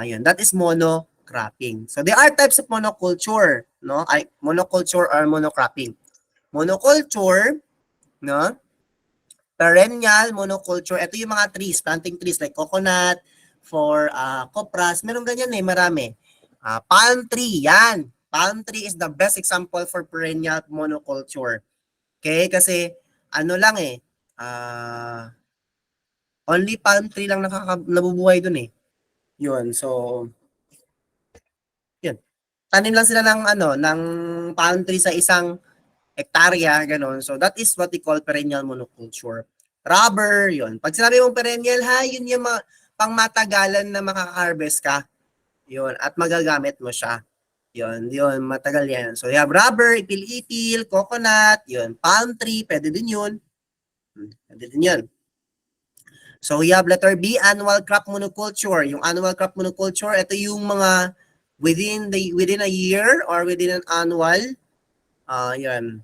Yun. That is monocropping. So, there are types of monoculture. No? Monoculture or monocropping. Monoculture, no? Perennial monoculture. Ito yung mga trees, planting trees like coconut, for copras. Meron ganyan marami. Palm tree, yan. Palm tree is the best example for perennial monoculture. Okay? Kasi, only palm tree lang nabubuhay dun Yun, so, yun. Tanim lang sila ng palm tree sa isang hektarya, gano'n. So, that is what we call perennial monoculture. Rubber, yun. Pag sinabi mong perennial, yun yung pangmatagalan na makaka-harvest ka. Yun, at magagamit mo siya. Yun, matagal yan. So, you have rubber, ipil-ipil, coconut, yun. Palm tree, pwede din yun. Pwede din yun. So, we have letter B, annual crop monoculture. Yung annual crop monoculture, ito yung mga within a year or within an annual. Yan.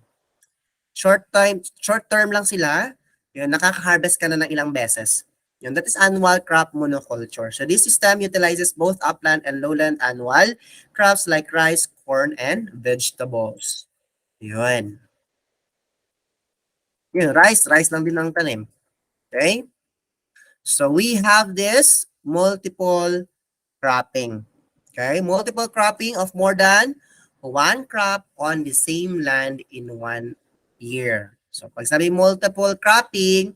Short term lang sila. Yun, nakaka-harvest ka na ng ilang beses. Yun, that is annual crop monoculture. So this system utilizes both upland and lowland annual crops like rice, corn, and vegetables. Yun. Yun, rice lang din ang tanim. Okay? So we have this multiple cropping. Okay, multiple cropping of more than one crop on the same land in 1 year. So pag sabi multiple cropping,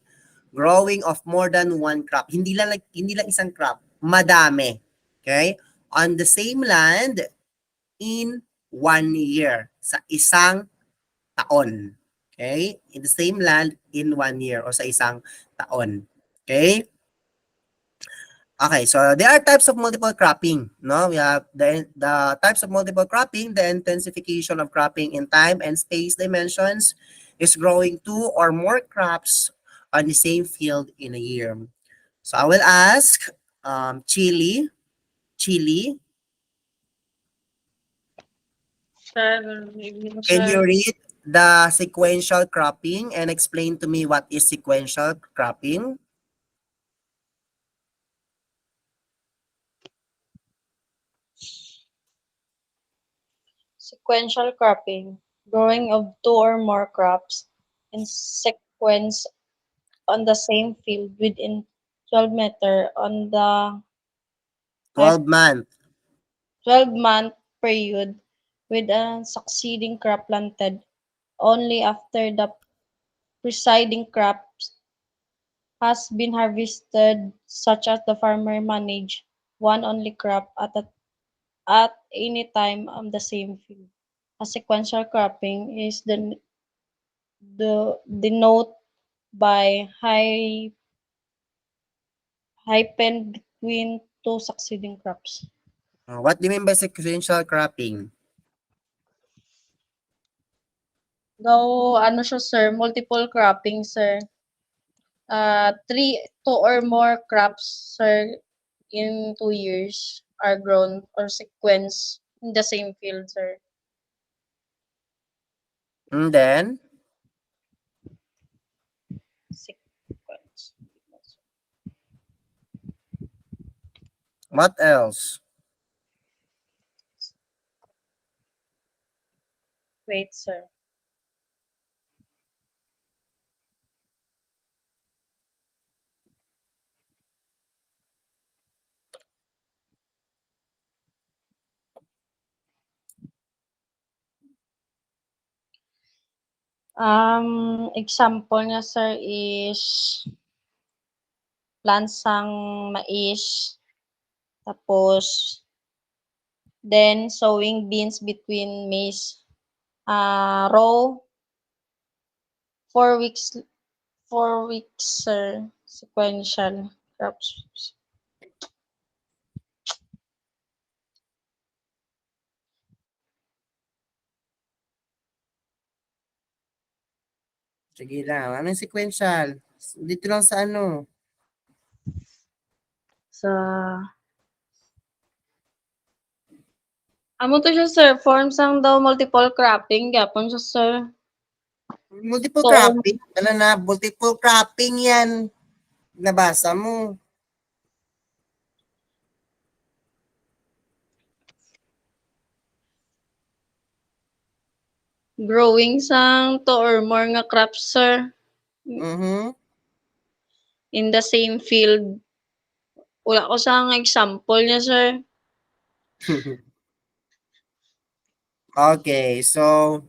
growing of more than one crop. Hindi lang isang crop, madami. Okay? On the same land in 1 year. Sa isang taon. Okay? In the same land in 1 year o sa isang taon. Okay? Okay, so there are types of multiple cropping. No, we have the types of multiple cropping. The intensification of cropping in time and space dimensions is growing two or more crops on the same field in a year. So I will ask Chili. Sir, Can you sir. read the sequential cropping and explain to me what is sequential cropping? Sequential cropping, growing of two or more crops in sequence on the same field within 12 meter on the 12 month. 12-month period with a succeeding crop planted only after the preceding crop has been harvested, such as the farmer manage one only crop at any time on the same field. A sequential cropping is the denote by hyphen between two succeeding crops. What do you mean by sequential cropping? Though ano siya sir, multiple cropping sir. Two or more crops sir in 2 years are grown or sequence in the same field sir. And then, Sequence. what else? Wait sir. Example niya sir is lansang mais, tapos then sowing beans between maize. Row 4 weeks sir, sequential crops. Sige lang. Ano yung sequential? Dito lang sa ano? Sa amo to siya sir, forms ang daw multiple cropping gapon siya sir. Multiple So, cropping. Ano na, multiple cropping yan. Nabasa mo. growing sang two or more nga crops sir Mhm. in the same field. Wala ko sang example niya sir. Okay, so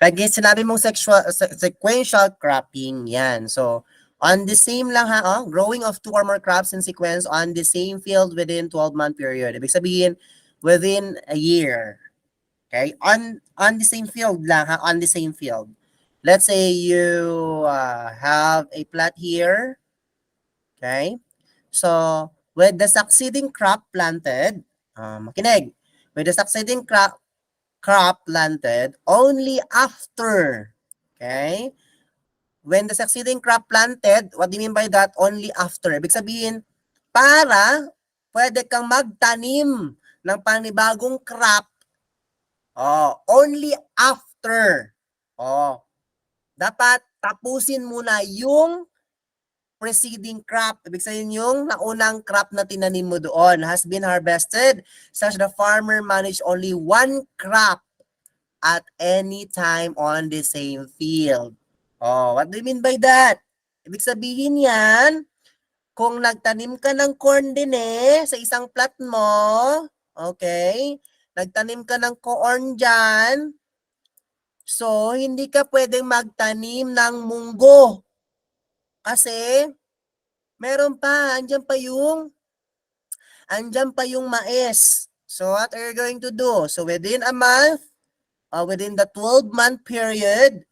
pag sinabi mong sequential cropping, yan. So, on the same lang ha, growing of two or more crops in sequence on the same field within 12-month period. Ibig sabihin, within a year. Okay? On the same field lang ha, on the same field. Let's say you have a plot here. Okay? So, with the succeeding crop planted, makinig, with the succeeding crop planted only after, okay? When the succeeding crop planted, what do you mean by that? Only after. Ibig sabihin, para pwede kang magtanim ng panibagong crop, only after. Dapat tapusin muna yung preceding crop. Ibig sabihin yung naunang crop na tinanim mo doon has been harvested such the farmer managed only one crop at any time on the same field. What do you mean by that? Ibig sabihin yan, kung nagtanim ka ng corn din sa isang plot mo, okay, nagtanim ka ng corn dyan, so hindi ka pwedeng magtanim ng munggo. Kasi, meron pa, andyan pa yung mais. So what are you going to do? So within a month, within the 12-month period,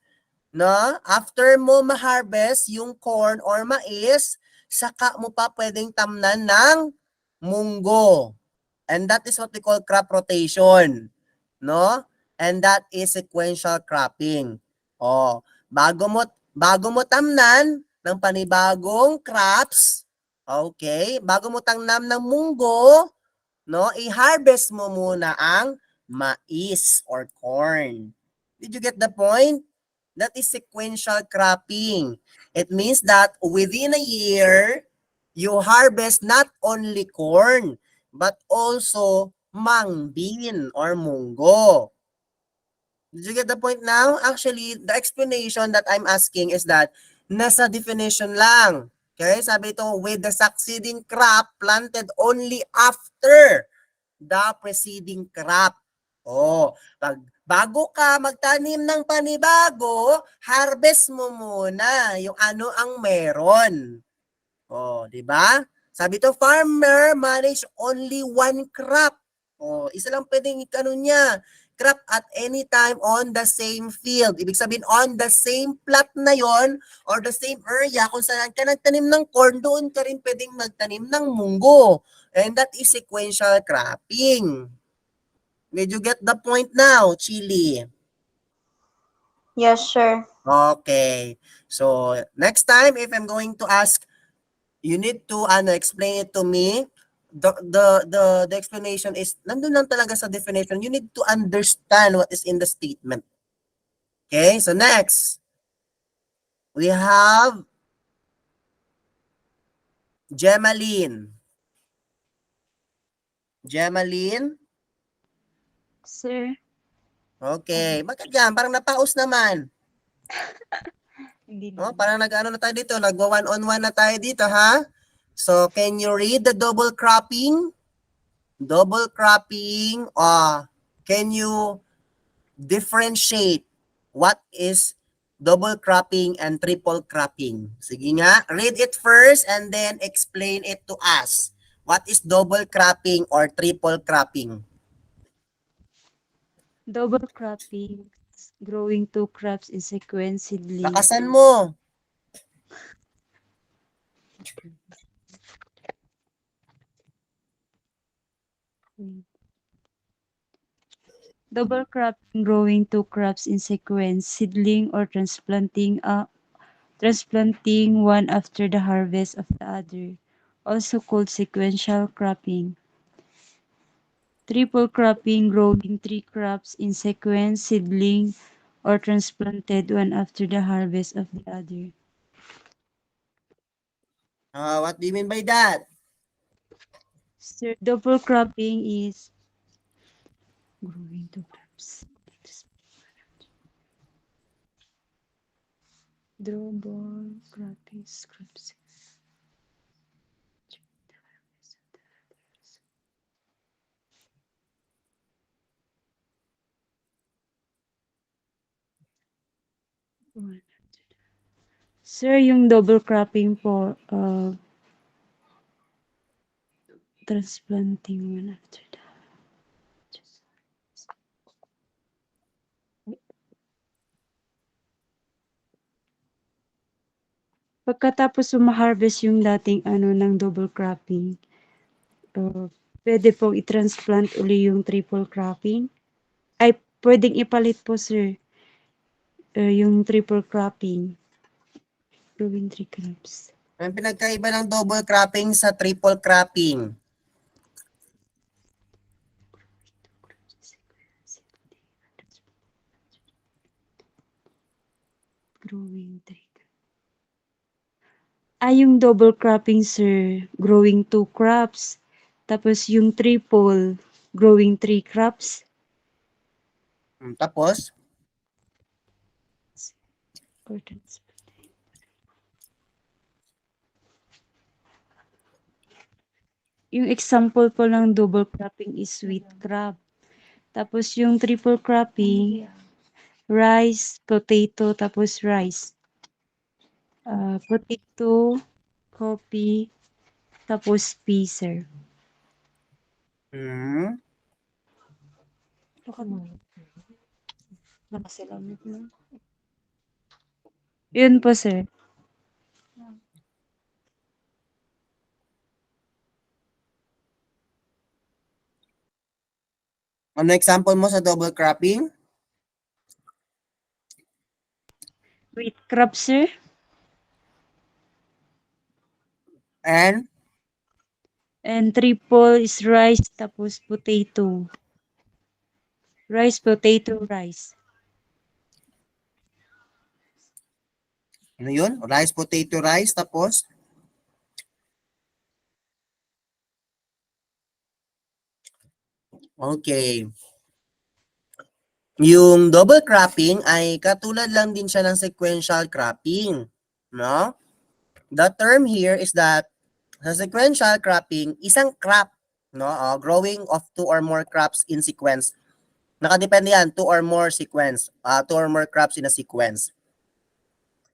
no, after mo ma-harvest yung corn or mais, saka mo pa pwedeng tamnan ng munggo. And that is what we call crop rotation, no? And that is sequential cropping. Oh, bago mo tamnan ng panibagong crops, okay? Bago mo tamnan ng munggo, no, i-harvest mo muna ang mais or corn. Did you get the point? That is sequential cropping. It means that within a year, you harvest not only corn, but also mung bean or munggo. Did you get the point now? Actually, the explanation that I'm asking is that nasa definition lang. Okay? Sabi ito, with the succeeding crop planted only after the preceding crop. Oh, bago ka magtanim ng panibago, harvest mo muna yung ano ang meron. Oh, di ba? Sabi to, farmer manage only one crop. Oh, isa lang pwedeng niya, crop at any time on the same field. Ibig sabihin, on the same plot na yon or the same area, kung saan ka nagtanim ng corn, doon ka rin pwedeng magtanim ng munggo. And that is sequential cropping. Did you get the point now, Chili? Yes, sir. Okay. So, next time, if I'm going to ask, you need to explain it to me. The explanation is, nandun lang talaga sa definition. You need to understand what is in the statement. Okay, so next. We have Gemaline. Gemaline? Sir, Okay. Bakit yan? Parang napaus naman. hindi Oh, naman. parang nag-ano na tayo dito, nagwa one-on-one na tayo dito, ha? So, can you read the double cropping? Double cropping, can you differentiate what is double cropping and triple cropping? Sige nga, read it first and then explain it to us. What is double cropping or triple cropping? Double cropping, growing two crops in sequence seedling. Lakasan mo. Double cropping, growing two crops in sequence, seedling or transplanting one after the harvest of the other, also called sequential cropping. Triple cropping, growing three crops in sequence, seedling or transplanted one after the harvest of the other. What do you mean by that? Sir, double cropping is growing two crops. Double cropping crops. Sir, yung double cropping po, transplanting one after the pagkatapos ma-harvest yung dating ng double cropping, pwede pong i-transplant uli yung triple cropping. Ay, pwedeng ipalit po, sir, yung triple cropping. Growing three crops. Ang pinagkaiba ng double cropping sa triple cropping? Growing three. Yung double cropping, sir, growing two crops. Tapos yung triple, growing three crops. Tapos? yung example po ng double cropping is wheat crop. Tapos yung triple cropping, rice, potato, tapos rice. Potato, coffee, tapos peas, sir. Hmm. Yun po, sir. Ano example mo sa double cropping? Wheat crop, sir. And And triple is rice, tapos potato. Rice, potato, rice. ano yun? Rice, potato, rice, tapos okay. Yung double cropping ay katulad lang din siya ng sequential cropping, no? The term here is that sa sequential cropping, isang crop, no, growing of 2 or more crops in sequence. Nakadepende yan, 2 or more sequence, 2 or more crops in a sequence.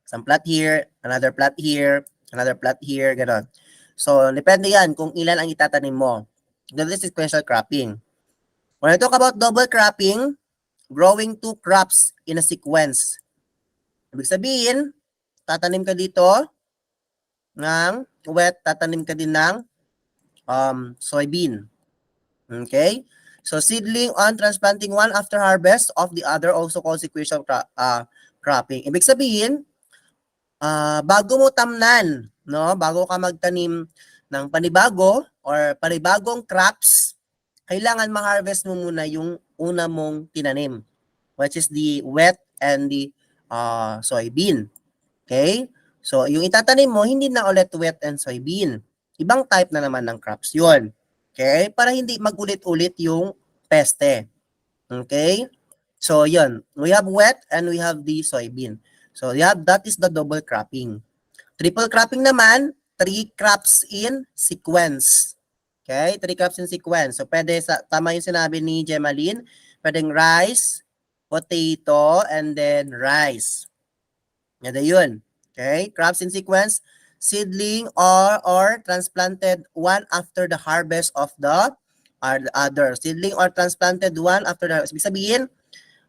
Isang plot here, another plot here, another plot here, gano'n. So, depende yan kung ilan ang itatanim mo. That is sequential cropping. When I talk about double cropping, growing 2 crops in a sequence. Ibig sabihin, tatanim ka dito ng wet, tatanim ka din ng soybean. Okay? So, seedling on transplanting one after harvest of the other, also called sequential cropping. Ibig sabihin, bago mo tamnan, no, bago ka magtanim ng panibago or panibagong crops, kailangan ma-harvest mo muna yung una mong tinanim, which is the wet and the soybean. Okay? So, yung itatanim mo, hindi na ulit wet and soybean. Ibang type na naman ng crops yun. Okay? Para hindi magulit-ulit yung peste. Okay? So, yun. We have wet and we have the soybean. So, that is the double cropping. Triple cropping naman, 3 crops in sequence. Okay? 3 crops in sequence. So, pwede, tama yung sinabi ni Gemaline, pwedeng rice, potato, and then rice. Yan yun. Okay? Crops in sequence, seedling or transplanted one after the harvest of the other. Seedling or transplanted one after the harvest. Ibig sabihin,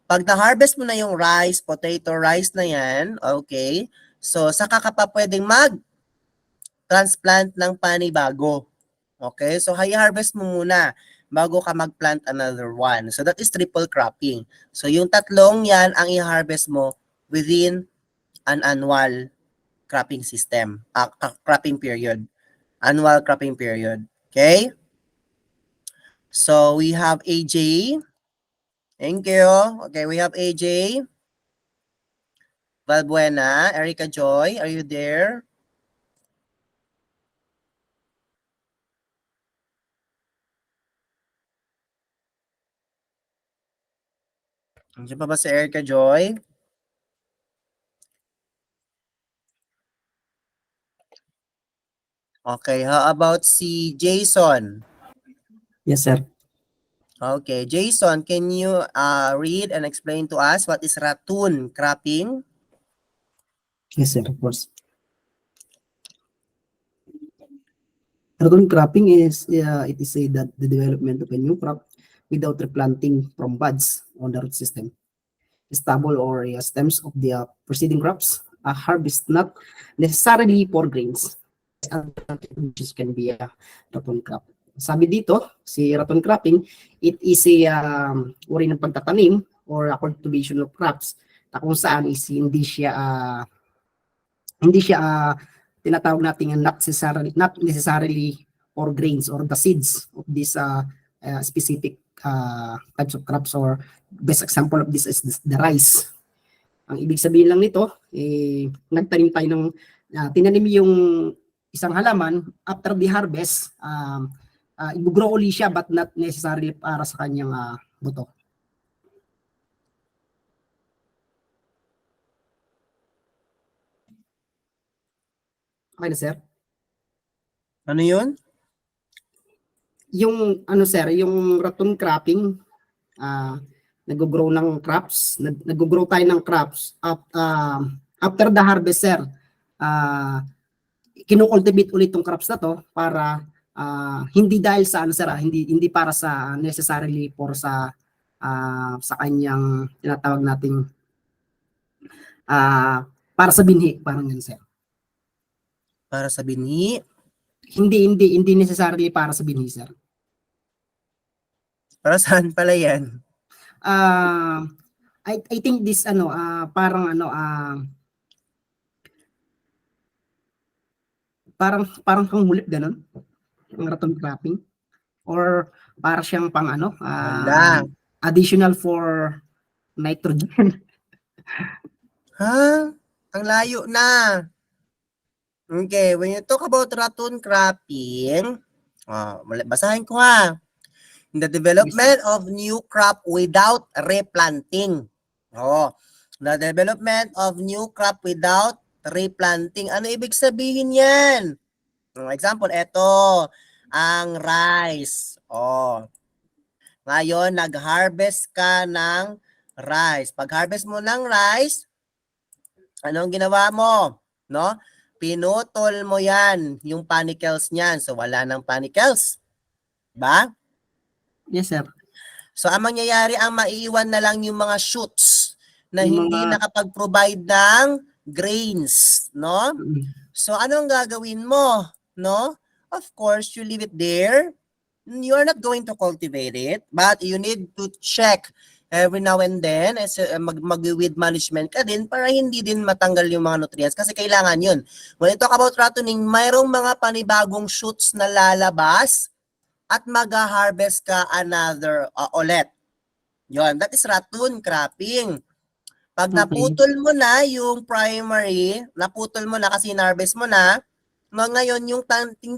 pag na-harvest mo na yung rice, potato, rice na yan, okay, so saka ka pa pwedeng mag-transplant ng panibago. Okay, so i-harvest mo muna bago ka mag-plant another one. So that is triple cropping. So yung tatlong yan ang i-harvest mo within an annual cropping system, cropping period. Annual cropping period. Okay? So we have AJ. Thank you. Okay, we have AJ. Valbuena, Erica Joy, are you there? Nandiyan pa ba si Erica Joy? Okay, how about si Jason? Yes, sir. Okay, Jason, can you read and explain to us what is ratoon cropping? Yes, sir, of course. Ratoon cropping is, it is said that the development of a new crop without replanting from buds on the root system. Stubble or stems of the preceding crops are harvested not necessarily for grains. Which can be a ratoon crop. Sabi dito, si ratoon cropping, it is a uri ng pagtatanim or a cultivation of crops na kung saan is hindi siya tinatawag natin not necessarily for grains or the seeds of this specific types of crops, or best example of this is the rice. Ang ibig sabihin lang nito, nagtanim tayo ng tinanim yung isang halaman, after the harvest, i-grow uli siya but not necessarily para sa kanyang buto. Okay na, sir? Ano yun? yung ano sir, yung ratoon cropping, nag-grow ng crops, nag-grow tayo ng crops after the harvest sir. Kino-cultivate ulit tong crops na to para hindi dahil sa ano sir, hindi para sa necessarily for sa kanyang tinatawag nating para sa binhi, parang yan sir. Para sa binhi. Hindi necessarily para sa binhi sir. Para saan pala yan? I think this parang parang panghulip ganun, ang ratoon cropping, or para siyang pang Wala. additional for nitrogen. Ha? Ang layo na. Okay, when you talk about ratoon cropping, basahin ko ha. The development of new crop without replanting. The development of new crop without replanting. Ano ibig sabihin yan? Example, eto, ang rice. Ngayon, nag-harvest ka ng rice. Pag-harvest mo ng rice, anong ginawa mo? No? Pinutol mo yan, yung panicles niyan. So, wala ng panicles. Ba? Yes sir. So, ang mangyayari, ang maiiwan na lang yung mga shoots na Yung hindi nakapag-provide ng grains, no? So, anong gagawin mo, no? Of course, you leave it there. You are not going to cultivate it, but you need to check every now and then, mag-weed management ka din para hindi din matanggal yung mga nutrients kasi kailangan yun. When you talk about rattoning, mayroong mga panibagong shoots na lalabas at mag-harvest ka another ulit. Yun, that is ratoon cropping. Pag naputol mo na yung primary, naputol mo na kasi in-harvest mo na, ngayon yung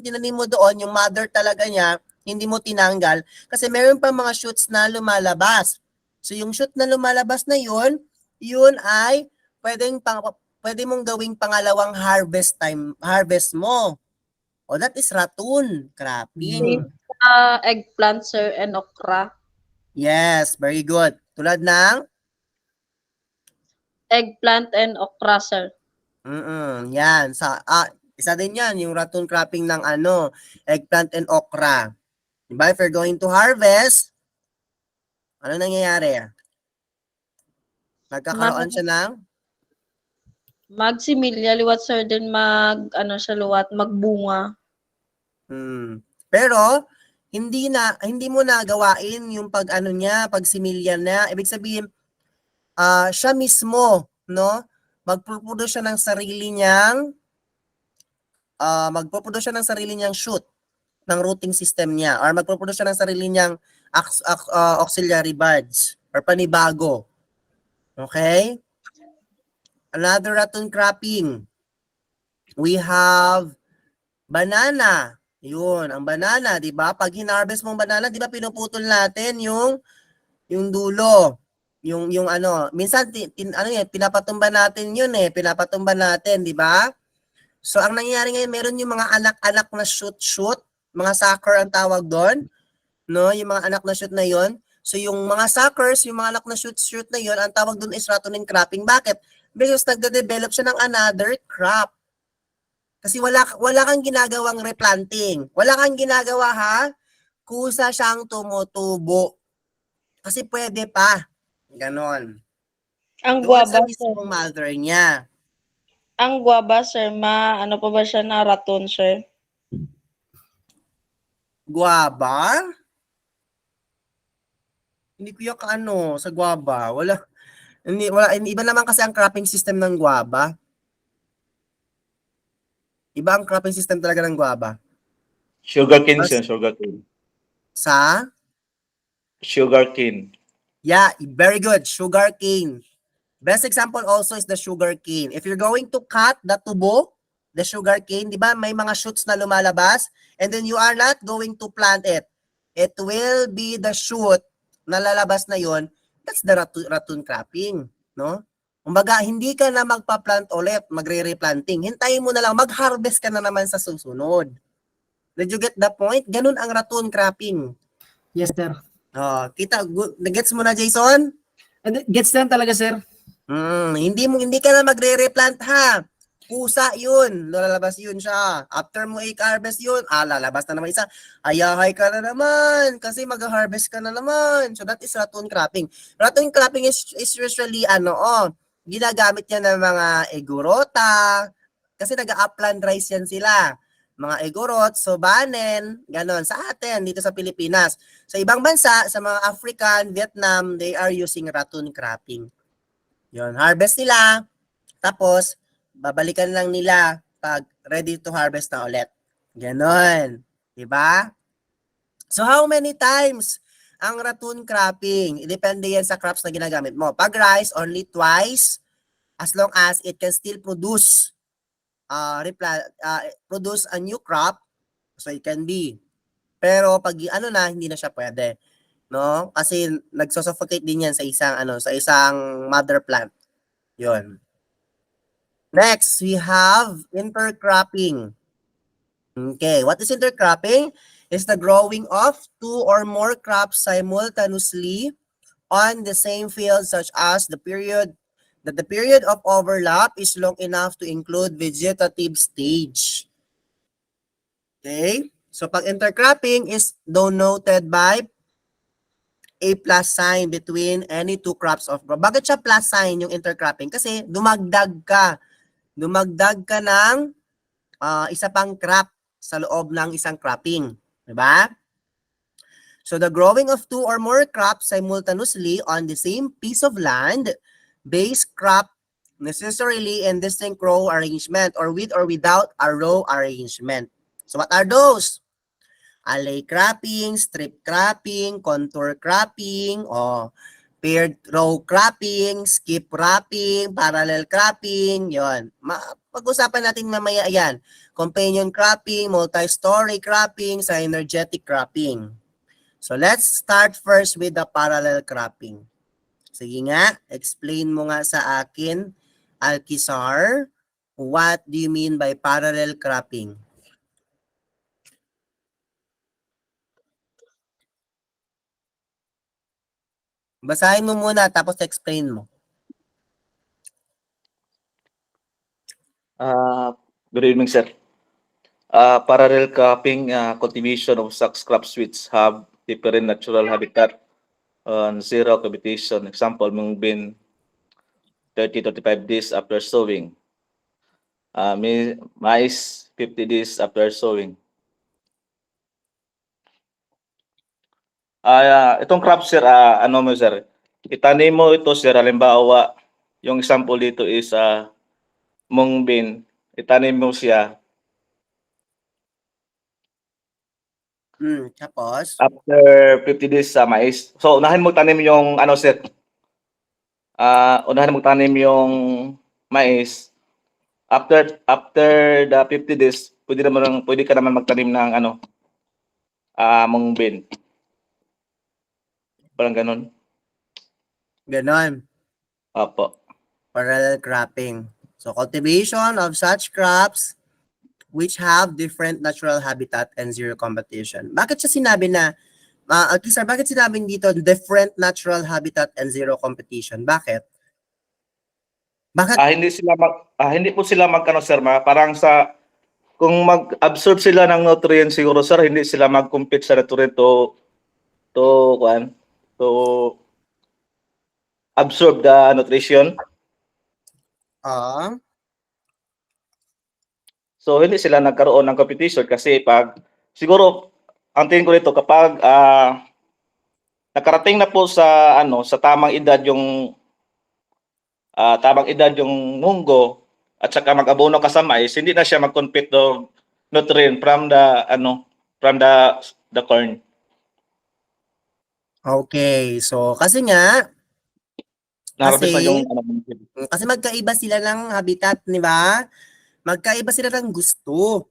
tinanim mo doon, yung mother talaga niya, hindi mo tinanggal kasi meron pa mga shoots na lumalabas. So yung shoot na lumalabas na yun ay pwede mong gawing pangalawang harvest mo. That is ratoon cropping. Eggplant, sir, and okra. Yes, very good. Tulad ng Eggplant and okra, sir. yan. Isa din yan, yung ratoon cropping ng eggplant and okra. Diba? If you're going to harvest, ano nangyayari? Nagkakaroon siya ng magsimilya, liwat, sir, din magbunga. Pero, hindi mo na gawain yung pagsimilya na. Ibig sabihin, siya mismo, no? Magproproduce siya ng sarili niyang shoot ng rooting system niya or magproproduce siya ng sarili niyang auxiliary buds or panibago. Okay? Another ratoon cropping. We have banana. Yun, ang banana, 'di ba? Pag hinarvest mong banana, 'di ba pinuputol natin yung dulo. Yung minsan pinapatumba natin 'yun pinapatumba natin, 'di ba? So ang nangyayari ngayon, meron yung mga anak-anak na shoot, mga sucker ang tawag doon, no? Yung mga anak na shoot na 'yon. So yung mga suckers, yung mga anak na shoot na 'yon, ang tawag doon is rattoning cropping. Bakit? Because nagde-develop siya ng another crop. Kasi wala kang ginagawang replanting. Wala kang ginagawa kusa siyang tumutubo. Kasi pwede pa. Ganon. Ang Doon guava, sa mismong mother niya. Ang guava, sir, ano pa ba siya na raton, sir? Guava? Hindi ko yung sa guava. Wala. Iba naman kasi ang cropping system ng guava. Iba ang cropping system talaga ng guava. Sugarcane, sir, sugarcane. Sa? Sugarcane. Yeah, very good. Sugarcane. Best example also is the sugarcane. If you're going to cut the tubo, the sugarcane, di ba, may mga shoots na lumalabas, and then you are not going to plant it. It will be the shoot na lalabas na yon. That's the ratoon cropping, no? Kumbaga, hindi ka na magpa-plant ulit, magre-replanting. Hintayin mo na lang, mag-harvest ka na naman sa susunod. Did you get the point? Ganun ang raccoon cropping. Yes, sir. Kita, nagets mo na, Jason? And gets lang talaga, sir. Hindi ka na magre-replant ha. Pusa yun. Lalabas yun siya. After mo i-harvest yun, lalabas na naman isa. Ayahay ka na naman kasi mag-harvest ka na naman. So that is raccoon cropping. Raccoon cropping is usually ginagamit yan ng mga egurota kasi nag-upland rice yan sila. Mga egurot, sobanen, ganon. Sa atin, dito sa Pilipinas. Sa ibang bansa, sa mga African, Vietnam, they are using raccoon cropping. Yun, harvest nila. Tapos, babalikan lang nila pag ready to harvest na ulit. Ganon. Diba? So, how many times ang raccoon cropping? Depende yan sa crops na ginagamit mo. Pag rice, only twice as long as it can still produce produce a new crop. So, it can be. Pero pag hindi na siya pwede. No? Kasi nagsusuffocate din yan sa isang mother plant. Yun. Next, we have intercropping. Okay, what is intercropping? It's the growing of 2 or more crops simultaneously on the same field, such as the period of overlap is long enough to include vegetative stage. Okay, so pag intercropping is denoted by a plus sign between any two crops of crop. Bakit siya plus sign yung intercropping? Kasi dumagdag ka ng isa pang crop sa loob ng isang cropping. Diba? So the growing of 2 or more crops simultaneously on the same piece of land, base crop necessarily in distinct row arrangement or with or without a row arrangement. So what are those? Alley cropping, strip cropping, contour cropping, paired row cropping, skip cropping, parallel cropping, yon. Pag-usapan natin mamaya yan. Companion cropping, multi-story cropping, synergetic cropping. So let's start first with the parallel cropping. Sige nga, explain mo nga sa akin, Alkisar, what do you mean by parallel cropping? Basahin mo muna tapos explain mo. Good evening, sir. Parallel cropping, cultivation of such crops which have different natural habitat on zero competition. Example, mung bean 30-35 days after sowing. Mais 50 days after sowing. Itong crop, sir, sir? Itanim mo ito, sir, halimbawa, yung example dito is mung bean. Itanim mo siya Tapos? after 50 days sa mais. So, unahin mo tanim yung sir. Unahin mo tanim yung mais. After the 50 days, pwede ka naman magtanim ng mung bean. Parang ganun. Ganon. Opo. Parallel cropping. So, cultivation of such crops which have different natural habitat and zero competition. Bakit siya sinabi na, Alkisar, bakit sinabi dito different natural habitat and zero competition? Bakit? Bakit? Hindi po sila sir, parang kung mag-absorb sila ng nutrients siguro, sir, hindi sila mag-compete sa nutrient to absorb the nutrition. So hindi sila nagkaroon ng competition kasi siguro ang tingin ko dito kapag nakarating na po sa tamang edad yung munggo at saka mag-abono ka sa mais, hindi na siya mag-compete ng nutrient from the corn. Okay, so kasi nga, Narabis na yung kasi magkaiba sila ng habitat, di ba? Magkaiba sila ng gusto.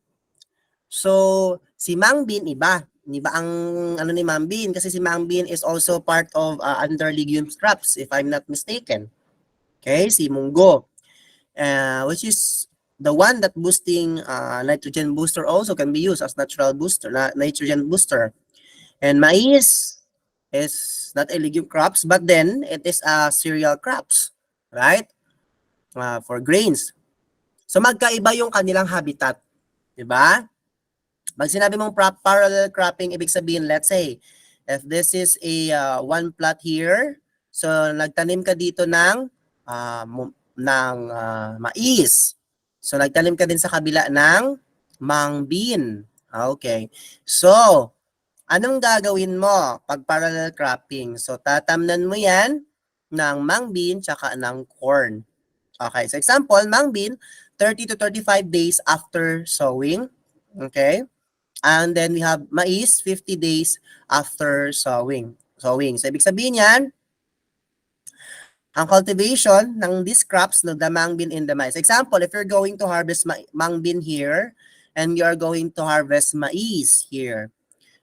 So, si Mang Bean iba. Iba ang ni Mang Bean kasi si Mang Bean is also part of under legumes crops if I'm not mistaken. Okay, si Munggo. Which is the one that boosting nitrogen booster also can be used as natural booster, nitrogen booster. And maize is not a legume crops, but then it is a cereal crops, right? For grains. So magkaiba yung kanilang habitat, di ba? Pag sinabi mong parallel cropping, ibig sabihin, let's say, if this is a one plot here, so nagtanim ka dito ng mais. So nagtanim ka din sa kabila ng mung bean. Okay. So, anong gagawin mo pag parallel cropping? So tatamnan mo yan ng mung bean tsaka ng corn. Okay. So example, mung bean, 30 to 35 days after sowing. Okay. And then we have mais, 50 days after sowing. So ibig sabihin yan, ang cultivation ng these crops, no, the mung bean and the maize. Example, if you're going to harvest mung bean here, and you are going to harvest maize here.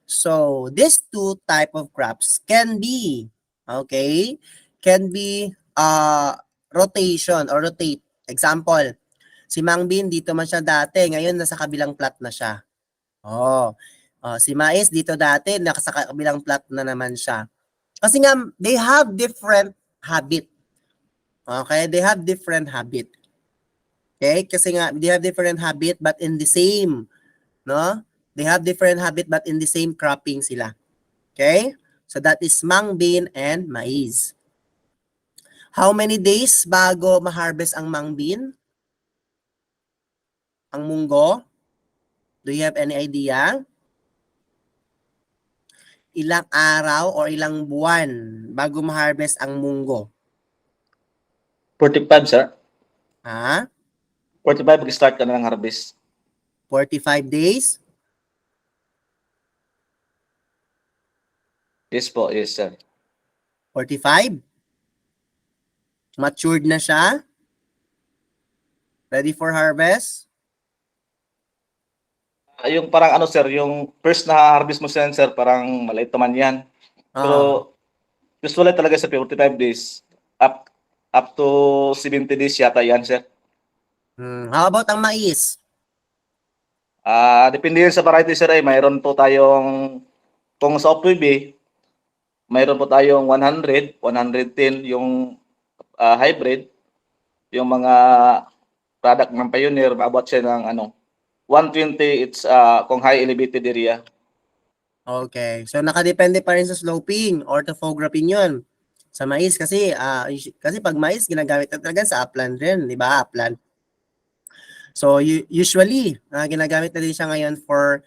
So these two type of crops can be, okay, can be rotation or rotate. Example, si mung bean dito man siya dati, ngayon nasa kabilang plot na siya. Si mais dito dati, nasa kabilang plot na naman siya. Kasi nga, they have different habit. Okay? They have different habit. Okay? Kasi nga, they have different habit but in the same, no? They have different habit but in the same cropping sila. Okay? So that is mung bean and maize. How many days bago ma-harvest ang mung bean? Ang munggo? Do you have any idea? Ilang araw or ilang buwan bago ma-harvest ang munggo? 45, sir. Ha? 45 mag-start ka na ng harvest. 45 days? Yes po, yes, sir. 45? Matured na siya? Ready for harvest? Yung parang ano, sir, yung first na harvest mo sir, parang maliit naman yan. Pero usually talaga sa 45 days, up to 70 days yata yan, sir. How about ang mais? Depende yun sa variety, sir. Mayroon po tayong, kung sa OPB, mayroon po tayong 100, 110 yung hybrid. Yung mga product ng Pioneer, maabot siya ng 120, it's kung high elevated area. Okay. So nakadepende pa rin sa sloping or topography yun. Sa mais kasi kasi pag mais ginagamit na talaga sa upland rin, di ba? Upland. So usually ginagamit na din siya ngayon for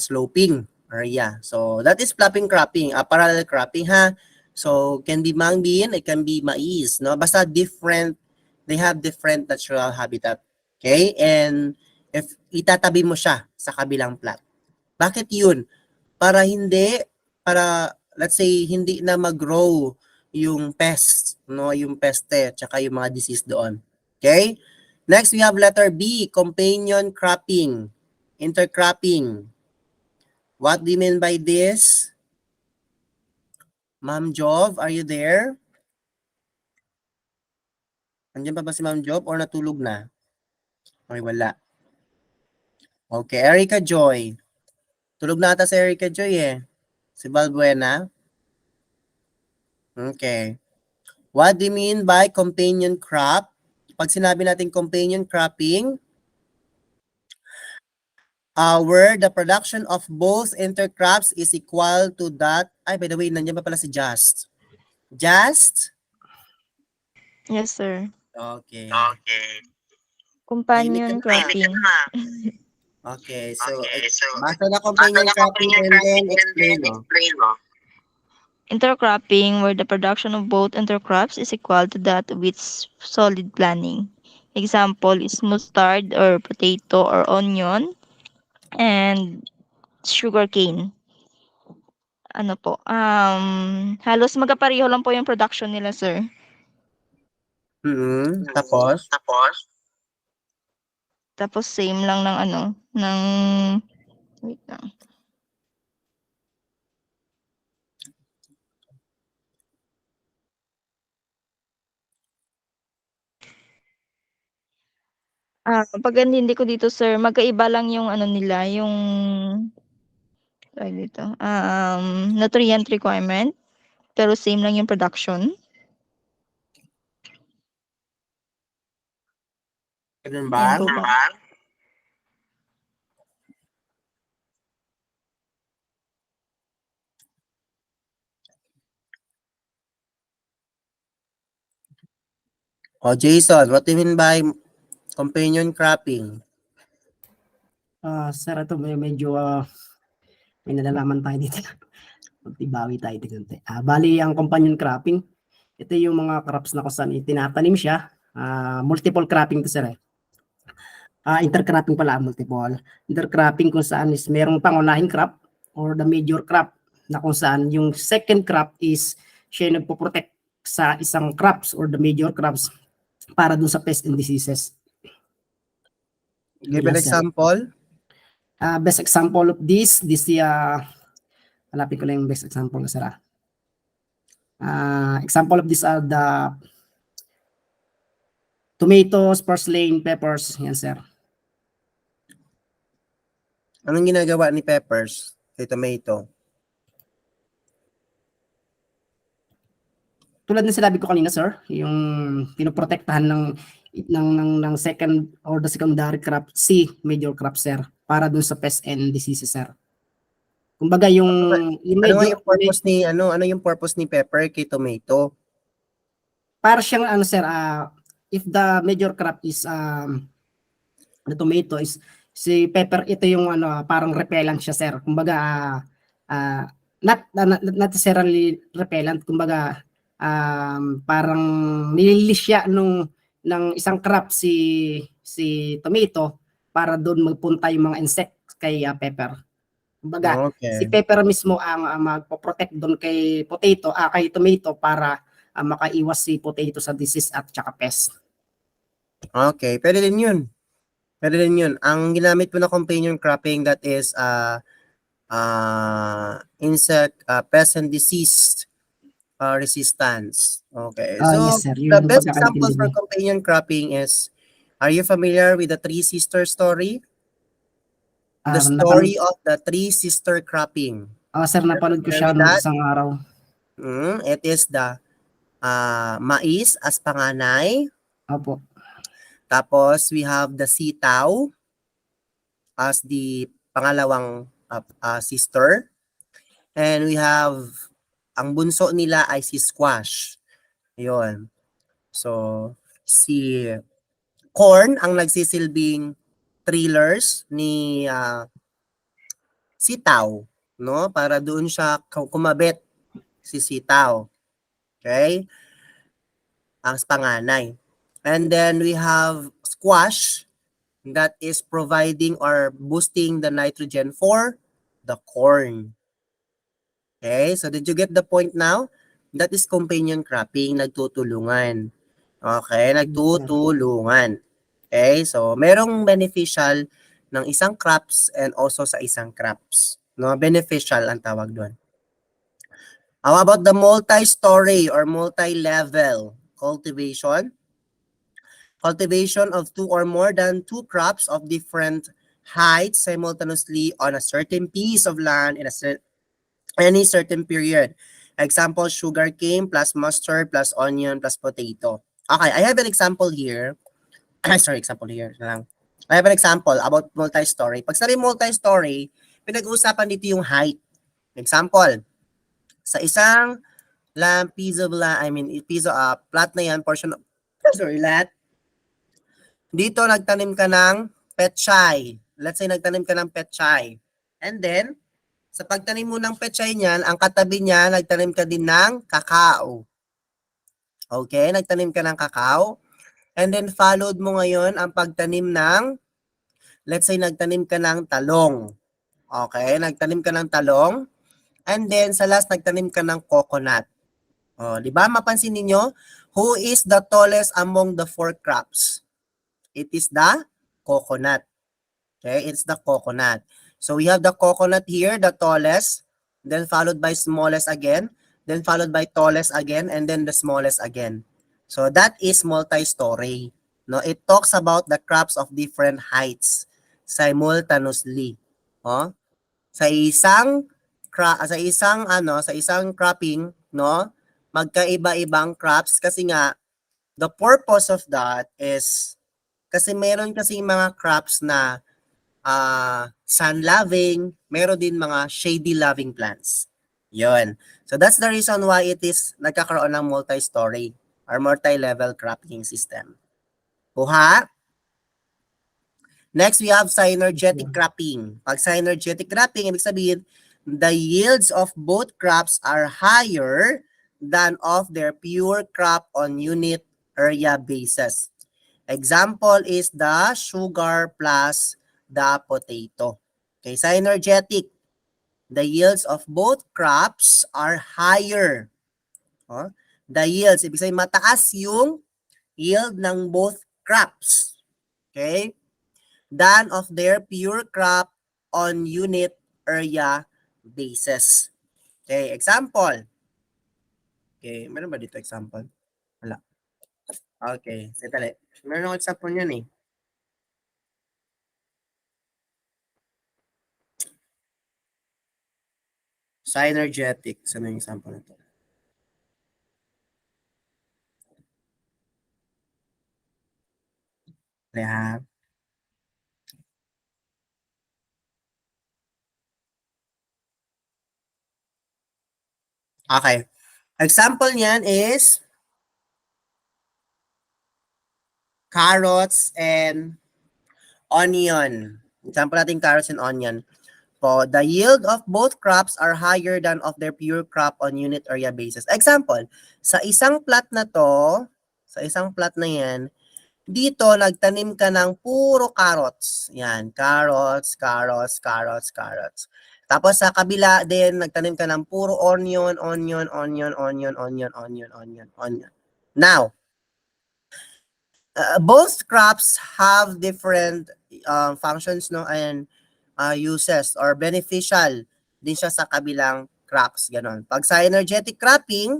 sloping area. So that is flapping cropping, parallel cropping ha. So can be mung bean, it can be mais, no? Basta different, they have different natural habitat. Okay? And if itatabi mo siya sa kabilang plot. Bakit yun? Para let's say hindi na mag-grow yung pest, no, yung peste tsaka yung mga disease doon. Okay? Next we have letter B, companion cropping, intercropping. What do you mean by this? Ma'am Jov, are you there? Andiyan pa ba si Ma'am Jov or natulog na? Okay, wala. Okay, Erica Joy. Tulog na ata si Erica Joy eh. Si Balbuena. Okay. What do you mean by companion crop? Pag sinabi natin companion cropping, where the production of both intercrops is equal to that. Ay, by the way, nandiyan pa pala si Just. Just? Yes, sir. Okay. Companion cropping. Okay, so basta na companion cropping and then explain mo. Intercropping, where the production of both intercrops is equal to that with solid planning. Example is mustard or potato or onion and sugarcane. Ano po? Halos magkapareho lang po yung production nila, sir. Tapos? Tapos same lang ng wait lang. Pag hindi ko dito, sir, magkaiba lang yung ano nila, yung tawag dito, nutrient requirement, pero same lang yung production. Ganun ba? Yan po ba? O Jason, what do you mean by companion cropping? Sir, ito medyo may nalalaman tayo dito. Bawi tayo dito. Bali, ang companion cropping, ito yung mga crops na kung saan itinatanim siya. Multiple cropping to, sir. Intercropping pala, multiple. Intercropping kung saan is merong pangunahing crop or the major crop na kung saan yung second crop is siya yung nagpo-protect sa isang crops or the major crops para dun sa pest and diseases. Give an Yes, sir. example. Best example of this hanapin ko lang yung best example na sir. Example of this are the tomatoes, purslane, peppers. Yan, sir. Anong ginagawa ni Peppers kay Tomato? Tulad ng sinabi ko kanina, sir, yung pinoprotektahan ng second or the secondary crop, major crop, sir, para dun sa pest and diseases, sir. Kumbaga yung Ano nga yung purpose ni ano yung purpose ni Pepper kay Tomato? para siyang ano, sir, if the major crop is the tomato is si pepper, ito yung ano, parang repellent siya, sir. Kumbaga not necessarily repellent, kumbaga parang nililis siya ng isang crop si tomato para doon magpunta yung mga insect kay pepper. Kumbaga si Okay. pepper mismo ang magpo-protect doon kay kay tomato para makaiwas si potato sa disease at saka pest. Okay, pwede din yun. Pwede din yun. Ang ginamit mo na companion cropping, that is insect pest and disease resistance. Okay. So Yes, sir. Yun the yung best example pagkakaintindi for ko. companion cropping is, are you familiar with the Three Sister story? The story of the Three Sister cropping. Sir, napanood ko siya With nung that? isang araw. It is the mais as panganay. Opo. Tapos we have the sitaw as the pangalawang sister. And we have, ang bunso nila ay si squash. Yun. So, si corn ang nagsisilbing trailers ni sitaw, no? Para doon siya kumabit si sitaw. Okay? Ang panganay. And then we have squash that is providing or boosting the nitrogen for the corn. Okay? So did you get the point now? That is companion cropping, nagtutulungan. Okay? Nagtutulungan. Okay? So merong beneficial ng isang crops and also sa isang crops. No, beneficial ang tawag doon. How about the multi-story or multi-level cultivation? Cultivation of two or more than two crops of different heights simultaneously on a certain piece of land in any certain period. Example, sugarcane plus mustard plus onion plus potato. Okay, I have an example here. Sorry, example here lang. I have an example about multi-story. Pag sabi multi-story, pinag-uusapan dito yung height. Example, sa isang piece of plot na yan, portion of, lot, dito nagtanim ka ng petchay. Let's say nagtanim ka ng petchay. And then, sa pagtanim mo ng petchay niyan, ang katabi niya, nagtanim ka din ng kakao. Okay, nagtanim ka ng kakao. And then, followed mo ngayon ang pagtanim ng, let's say nagtanim ka ng talong. Okay, nagtanim ka ng talong. And then, sa last, nagtanim ka ng coconut. O, di ba? Mapansin ninyo, who is the tallest among the four crops? It is the coconut. Okay, it's the coconut. So we have the coconut here, the tallest, then followed by smallest again, then followed by tallest again, and then the smallest again. So that is multi-story. No, it talks about the crops of different heights simultaneously. Oh, sa isang sa isang cropping, no, magkaiba-ibang crops kasi nga the purpose of that is kasi meron kasi mga crops na sun-loving, meron din mga shady-loving plants. Yun. So that's the reason why it is nagkakaroon ng multi-story or multi-level cropping system. Kuha? Next, we have synergetic cropping. Pag synergetic cropping, ibig sabihin, the yields of both crops are higher than of their pure crop on unit area basis. Example is the sugar plus the potato. Okay, synergetic. The yields of both crops are higher. Oh, the yields, ibig sabihin mataas yung yield ng both crops. Okay? Than of their pure crop on unit area basis. Okay, example. Okay, meron ba dito example? Wala. Okay, setali. Meron akong example yun eh. Synergetic. Saan yung example na to? Kaya, okay. Example niyan is carrots and onion. Example natin carrots and onion. So, the yield of both crops are higher than of their pure crop on unit area basis. Example, sa isang plot na to, sa isang plot na yan, dito nagtanim ka ng puro carrots. Yan, carrots, carrots, carrots, carrots. Tapos sa kabila din, nagtanim ka ng puro onion, onion, onion, onion, onion, onion, onion, onion. Now, both crops have different functions, no, and uses or beneficial din siya sa kabilang crops, ganon. Pag synergetic cropping,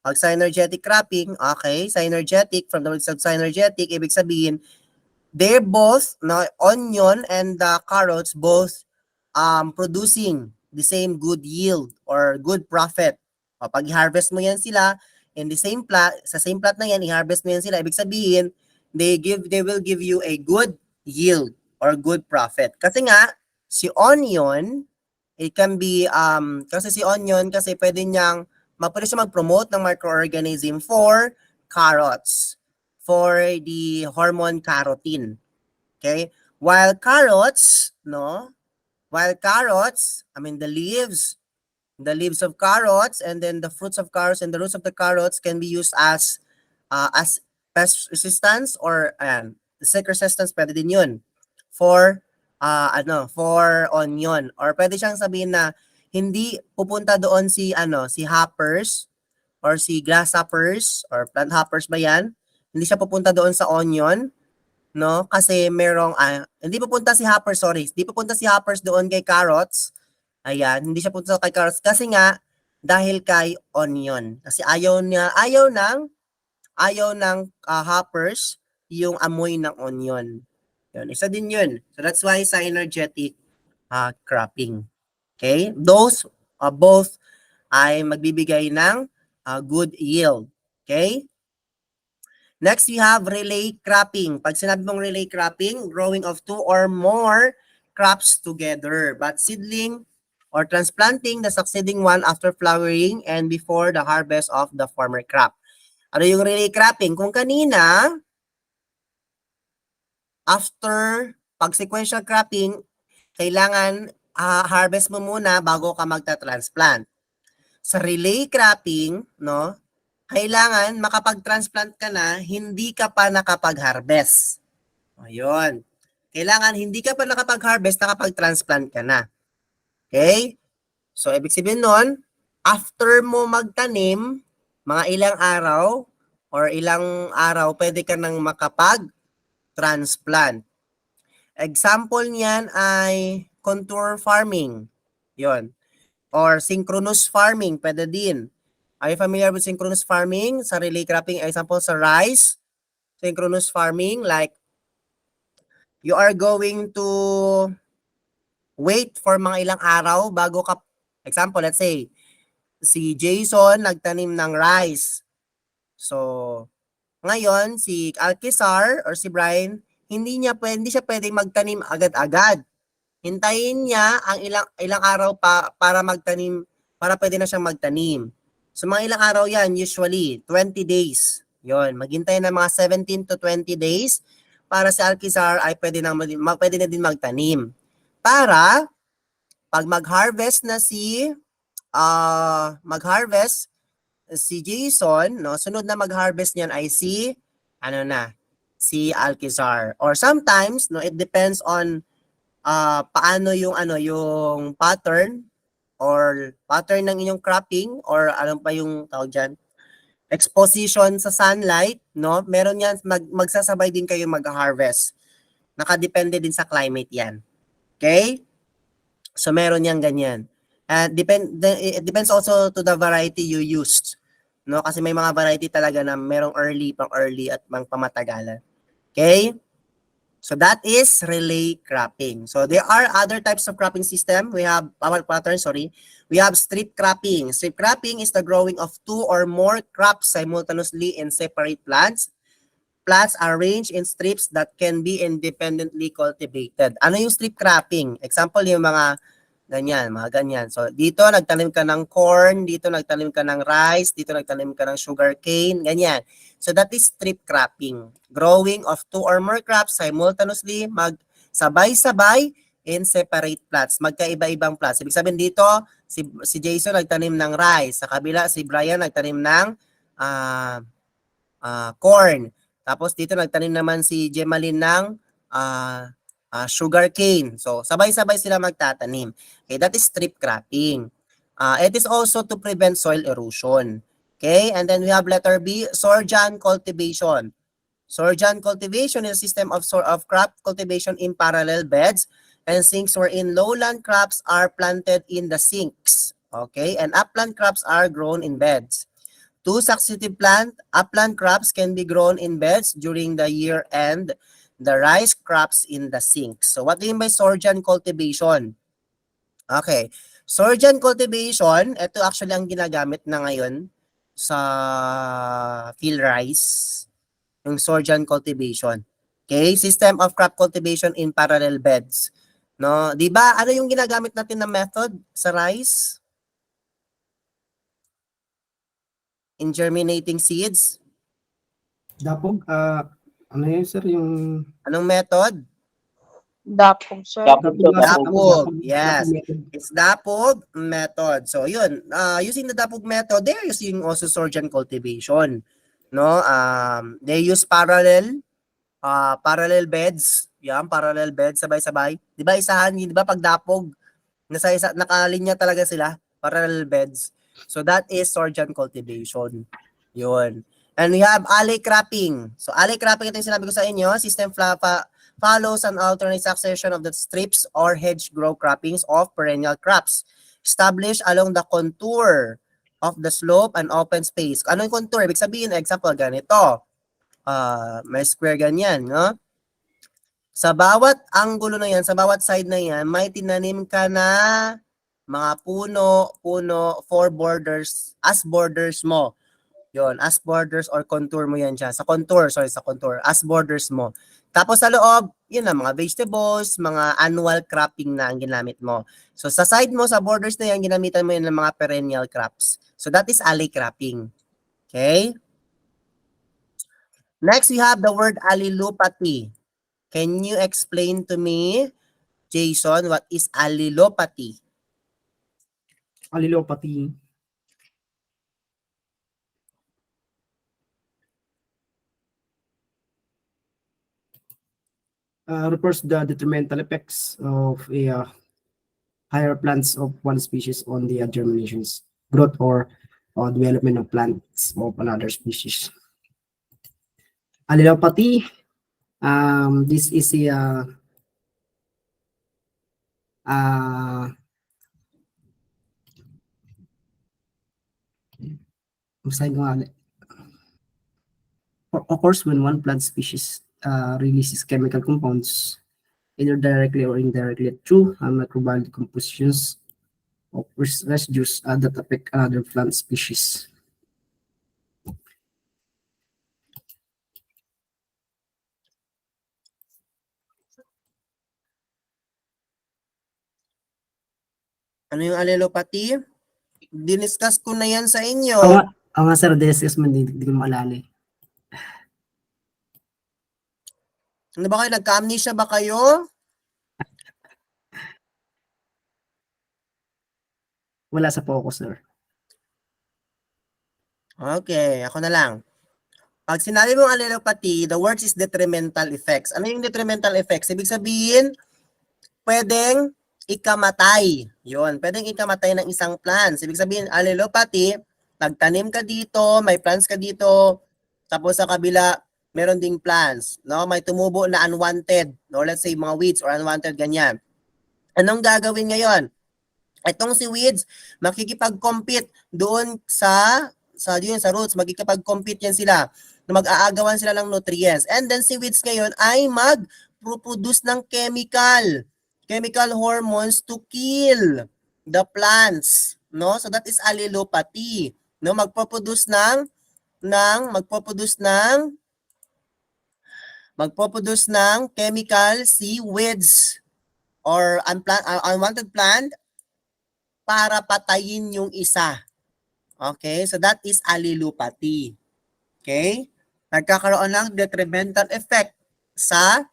okay, synergetic, from the word of synergetic, ibig sabihin, they're both, no, onion and the carrots both producing the same good yield or good profit. O, pag i-harvest mo yan sila, in the same plot, sa same plot na yan, i-harvest mo yan sila, ibig sabihin, they will give you a good yield or good profit. Kasi nga, si onion, it can be, kasi si onion, kasi pwede pwede siya mag-promote ng microorganism for carrots, for the hormone carotene. Okay? While carrots, I mean the leaves of carrots and then the fruits of carrots and the roots of the carrots can be used as pest resistance or insect resistance, pwede din yun for for onion, or pwede siyang sabihin na hindi pupunta doon si hoppers or si grasshoppers or plant hoppers ba yan, hindi siya pupunta doon sa onion, no, kasi merong hindi pupunta si hoppers doon kay carrots. Ayan, hindi siya pupunta kay carrots kasi nga dahil kay onion, kasi ayaw ng hoppers yung amoy ng onion. Yun, isa din yun. So that's why synergetic cropping. Okay? Those both ay magbibigay ng good yield. Okay? Next, we have relay cropping. Pag sinabi mong relay cropping, growing of 2 or more crops together, but seedling or transplanting the succeeding one after flowering and before the harvest of the former crop. Ano yung relay cropping? Kung kanina, after pag sequential cropping, kailangan harvest mo muna bago ka magta-transplant. Sa relay cropping, no, kailangan makapag-transplant ka na, hindi ka pa nakapag-harvest. Ayun. Kailangan hindi ka pa nakapag-harvest, nakapag-transplant ka na. Okay? So, ibig sabihin nun, after mo magtanim, mga ilang araw, pwede ka nang makapag-transplant. Example niyan ay contour farming. Yon. Or synchronous farming, pwede din. Are you familiar with synchronous farming? Sa relay cropping, example sa rice, synchronous farming, like you are going to wait for mga ilang araw bago ka, example, let's say, si Jason nagtanim ng rice. So, ngayon, si Alkisar or si Brian, hindi siya pwedeng magtanim agad-agad. Hintayin niya ang ilang araw pa para magtanim, para pwede na siyang magtanim. So, mga ilang araw yan, usually, 20 days. Yon, maghintay ng mga 17 to 20 days para si Alkisar ay pwede na din magtanim. Para, pag mag-harvest si Jason, no, sunod na mag-harvest niyan ay si Alkizar. Or sometimes, no, it depends on paano yung pattern ng inyong cropping, or ano pa yung tawag diyan, exposition sa sunlight, no? Meron yan, magsasabay din kayo mag-harvest. Nakadepende din sa climate yan. Okay? So meron yang ganyan. It depends also to the variety you used. No, kasi may mga variety talaga na merong pang early at pang pamatagalan. Okay? So that is relay cropping. So there are other types of cropping system. We have We have strip cropping. Strip cropping is the growing of 2 or more crops simultaneously in separate plants. Plants are arranged in strips that can be independently cultivated. Ano yung strip cropping? Example, yung mga ganyan. So, dito nagtanim ka ng corn, dito nagtanim ka ng rice, dito nagtanim ka ng sugar cane, ganyan. So, that is strip cropping. Growing of 2 or more crops simultaneously, magsabay-sabay in separate plots. Magkaiba-ibang plots. Ibig sabihin dito, si Jason nagtanim ng rice. Sa kabila, si Brian nagtanim ng corn. Tapos dito nagtanim naman si Gemaline ng sugar cane. So, sabay-sabay sila magtatanim. Okay, that is strip cropping. It is also to prevent soil erosion. Okay, and then we have letter B, sorghum cultivation. Sorghum cultivation is a system of crop cultivation in parallel beds and sinks wherein lowland crops are planted in the sinks. Okay, and upland crops are grown in beds. 2 successive upland crops can be grown in beds during the year and the rice crops in the sinks. So what do you mean by sorghum cultivation? Okay. Sorghum cultivation, ito actually ang ginagamit na ngayon sa field rice, yung sorghum cultivation. Okay, system of crop cultivation in parallel beds. No, 'di ba? Ano yung ginagamit natin na method sa rice? In germinating seeds? Dapog, ano yun sir, yung Anong method? Dapog, sir. Dapog. Yes. method. It's Dapog method. So, yun. Using the Dapog method, they're using also sorghum cultivation. No? They use parallel beds. Yan, parallel beds, sabay-sabay. Di ba isahan, di ba pag Dapog, nakalinya talaga sila, parallel beds. So, that is sorghum cultivation. Yun. And we have alley cropping. So, alley cropping, ito yung sinabi ko sa inyo, system follows an alternate succession of the strips or hedge grow croppings of perennial crops established along the contour of the slope and open space. Ano yung contour? Ibig sabihin, example, ganito. May square ganyan, no? Sa bawat anggulo na yan, sa bawat side na yan, may tinanim ka na mga puno, 4 borders, as borders mo. Yon, as borders or contour mo yan siya. Sa contour, as borders mo. Tapos sa loob, yun na, mga vegetables, mga annual cropping na ang ginamit mo. So sa side mo, sa borders na yan, ginamitan mo yan ng mga perennial crops. So that is alley cropping. Okay? Next, we have the word allelopathy. Can you explain to me, Jason, what is allelopathy? Allelopathy. Refers to the detrimental effects of a higher plants of one species on the germinations, growth, or development of plants of another species. Allelopathy, this is a occurs when one plant species releases chemical compounds, either directly or indirectly through microbial decompositions of residues that affect another plant species. Ano yung allelopathy? Diniscuss ko na yan sa inyo. Oo nga sir, DSS man, hindi ko maalala eh. Ano ba kayo? Nagka-amnesia ba kayo? Wala sa focus sir. Okay, ako na lang. Pag sinabi mong allelopathy, the word is detrimental effects. Ano yung detrimental effects? Ibig sabihin, pwedeng ikamatay. Yun, pwedeng ikamatay ng isang plants. Ibig sabihin, allelopathy, nagtanim ka dito, may plants ka dito, tapos sa kabila, meron ding plants. No? May tumubo na unwanted, no? Let's say mga weeds or unwanted, ganyan. Anong gagawin ngayon? Itong si weeds, makikipag-compete doon sa roots, magkikipag-compete yan sila. Mag-aagawan sila ng nutrients. And then si weeds ngayon ay mag-produce ng chemical hormones to kill the plants, no? So that is allelopathy, no? Magpo-produce ng chemical si weeds or unwanted plant para patayin yung isa. Okay? So that is allelopathy. Okay? Nagkakaroon ng detrimental effect sa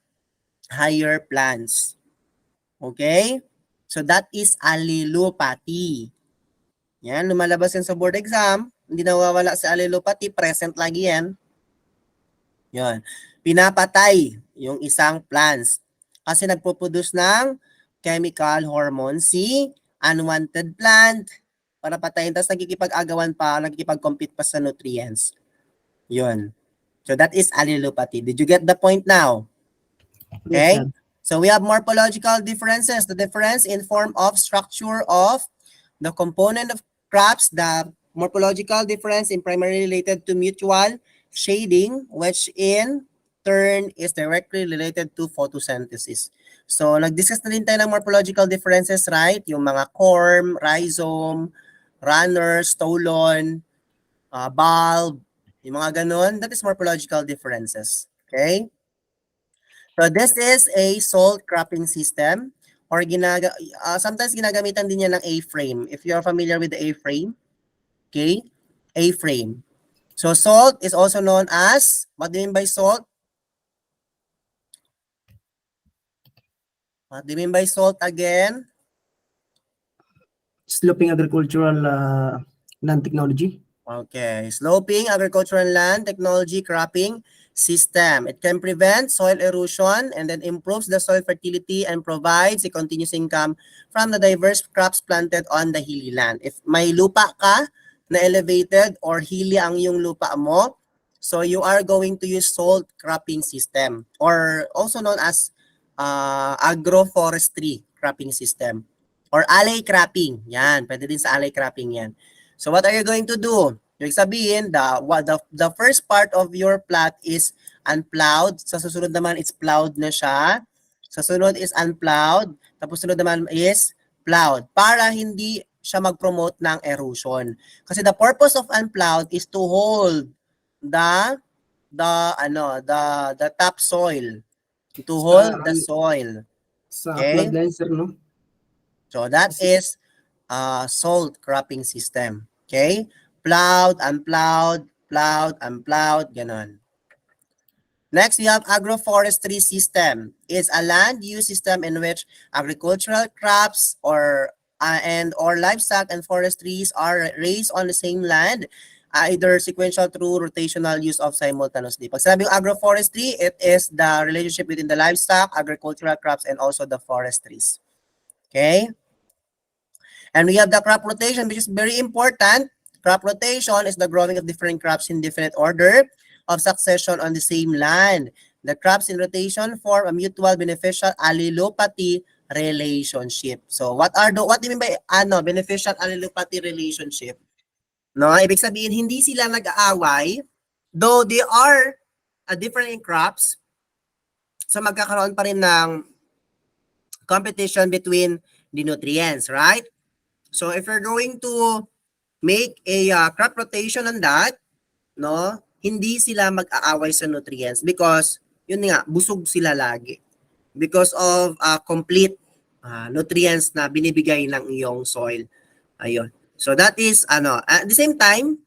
higher plants. Okay? So that is allelopathy. Yan, lumalabas yan sa board exam. Hindi nawawala sa allelopathy, present lagi yan. Yan. Pinapatay yung isang plants. Kasi nagpo-produce ng chemical hormone si unwanted plant para patayin. Tapos nagkikipag-agawan pa, nagkikipag-compete pa sa nutrients. Yun. So that is allelopathy. Did you get the point now? Okay? Yes, sir. So we have morphological differences. The difference in form of structure of the component of crops, the morphological difference in primarily related to mutual shading, which in turn is directly related to photosynthesis. So nag-discuss na din tayo ng morphological differences, right? Yung mga corm, rhizome, runner, stolon, bulb, yung mga ganun. That is morphological differences. Okay? So this is a salt cropping system or sometimes ginagamitan din yan ng A-frame. If you're familiar with the A-frame, okay? A-frame. So salt is also known as, what do you mean by salt? What do you mean by salt again? Sloping agricultural land technology. Okay, sloping agricultural land technology cropping system. It can prevent soil erosion and then improves the soil fertility and provides a continuous income from the diverse crops planted on the hilly land. If may lupa ka na elevated or hilly ang yung lupa mo, so you are going to use salt cropping system or also known as agroforestry cropping system or alley cropping. Yan, pwede din sa alley cropping yan. So what are you going to do? Ibig sabihin, the first part of your plot is unplowed. Sa susunod naman, it's plowed na siya. Sa sunod is unplowed. Tapos sunod naman is plowed. Para hindi siya mag-promote ng erosion. Kasi the purpose of unplowed is to hold the topsoil. To hold the soil. Sa Okay. floodline sir, no? So that is salt cropping system. Okay? Plowed, unplowed, plowed, unplowed, ganon. Next, we have agroforestry system. It's a land use system in which agricultural crops or livestock and forestries are raised on the same land, either sequential through rotational use of simultaneously. Pag sabing agroforestry, it is the relationship between the livestock, agricultural crops, and also the forestries. Okay? And we have the crop rotation, which is very important. Crop rotation is the growing of different crops in different order of succession on the same land. The crops in rotation form a mutual beneficial allelopathy relationship. So what do you mean by beneficial allelopathy relationship? No, ibig sabihin hindi sila nag-aaway, though they are different crops, so magkakaroon pa rin ng competition between the nutrients, right? So if you're going to make a crop rotation on that, no, hindi sila mag-aaway sa nutrients because yun nga, busog sila lagi because of complete nutrients na binibigay ng iyong soil. Ayun. So that is at the same time,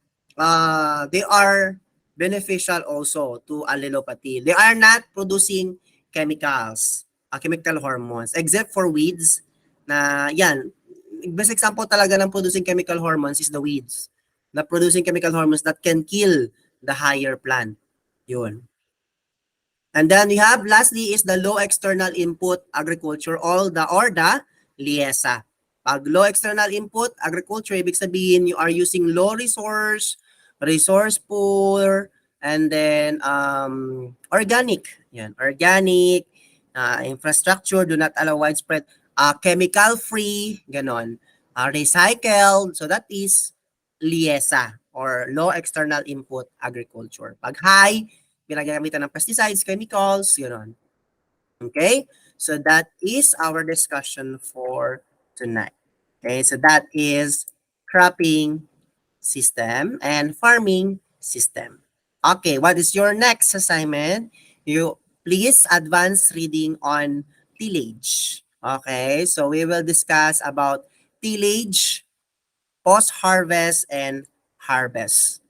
they are beneficial also to allelopathy. They are not producing chemicals, chemical hormones, except for weeds na yan. Best example talaga ng producing chemical hormones is the weeds. Na producing chemical hormones that can kill the higher plant. Yun. And then we have lastly is the low external input agriculture or the LESA. Pag low external input agriculture, ibig sabihin you are using low resource poor, and then organic. Yan, organic, infrastructure, do not allow widespread, chemical free, ganon. Recycled, so that is LESA or low external input agriculture. Pag high, pinagagamitan ng pesticides, chemicals, ganon. Okay? So that is our discussion for tonight. Okay, so that is cropping system and farming system. Okay, what is your next assignment? You please advance reading on tillage. Okay, so we will discuss about tillage, post-harvest, and harvest.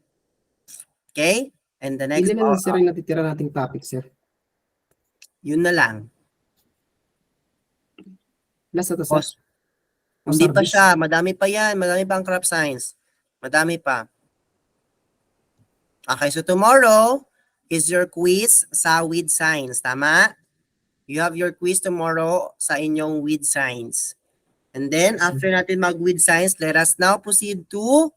Okay? And the next, Ilan na sir yung natitira nating topic, sir? yun na lang. Last na to, sir. Post, hindi pa siya, madami pa yan, madami pa ang crop science. Madami pa. Okay, so tomorrow is your quiz sa weed science, tama? You have your quiz tomorrow sa inyong weed science. And then, after natin mag-weed science, let us now proceed to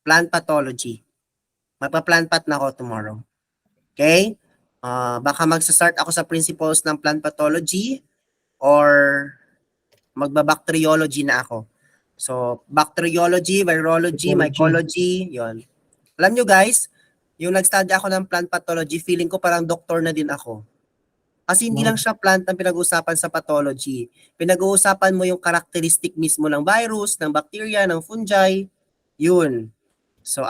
plant pathology. Magpa-plant pat na ako tomorrow. Okay? Baka magsa-start ako sa principles ng plant pathology or magba-bacteriology na ako. So, bacteriology, virology, mycology, yon. Alam nyo guys, yung nag-study ako ng plant pathology, feeling ko parang doktor na din ako. Kasi hindi lang siya plant ang pinag-uusapan sa pathology. Pinag-uusapan mo yung characteristic mismo ng virus, ng bacteria, ng fungi. Yun. So,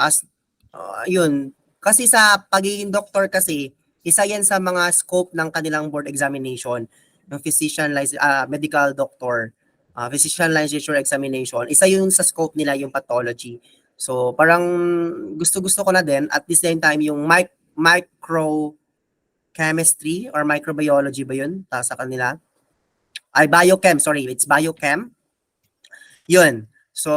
yun. Kasi sa pagiging doktor kasi, isa yan sa mga scope ng kanilang board examination, ng physician, medical doctor, physician licensure examination. Isa yun sa scope nila, yung pathology. So, parang gusto-gusto ko na din. At the same time, yung microchemistry or microbiology ba yun? Sa kanila? Ay, biochem. Sorry, it's biochem. Yun. So,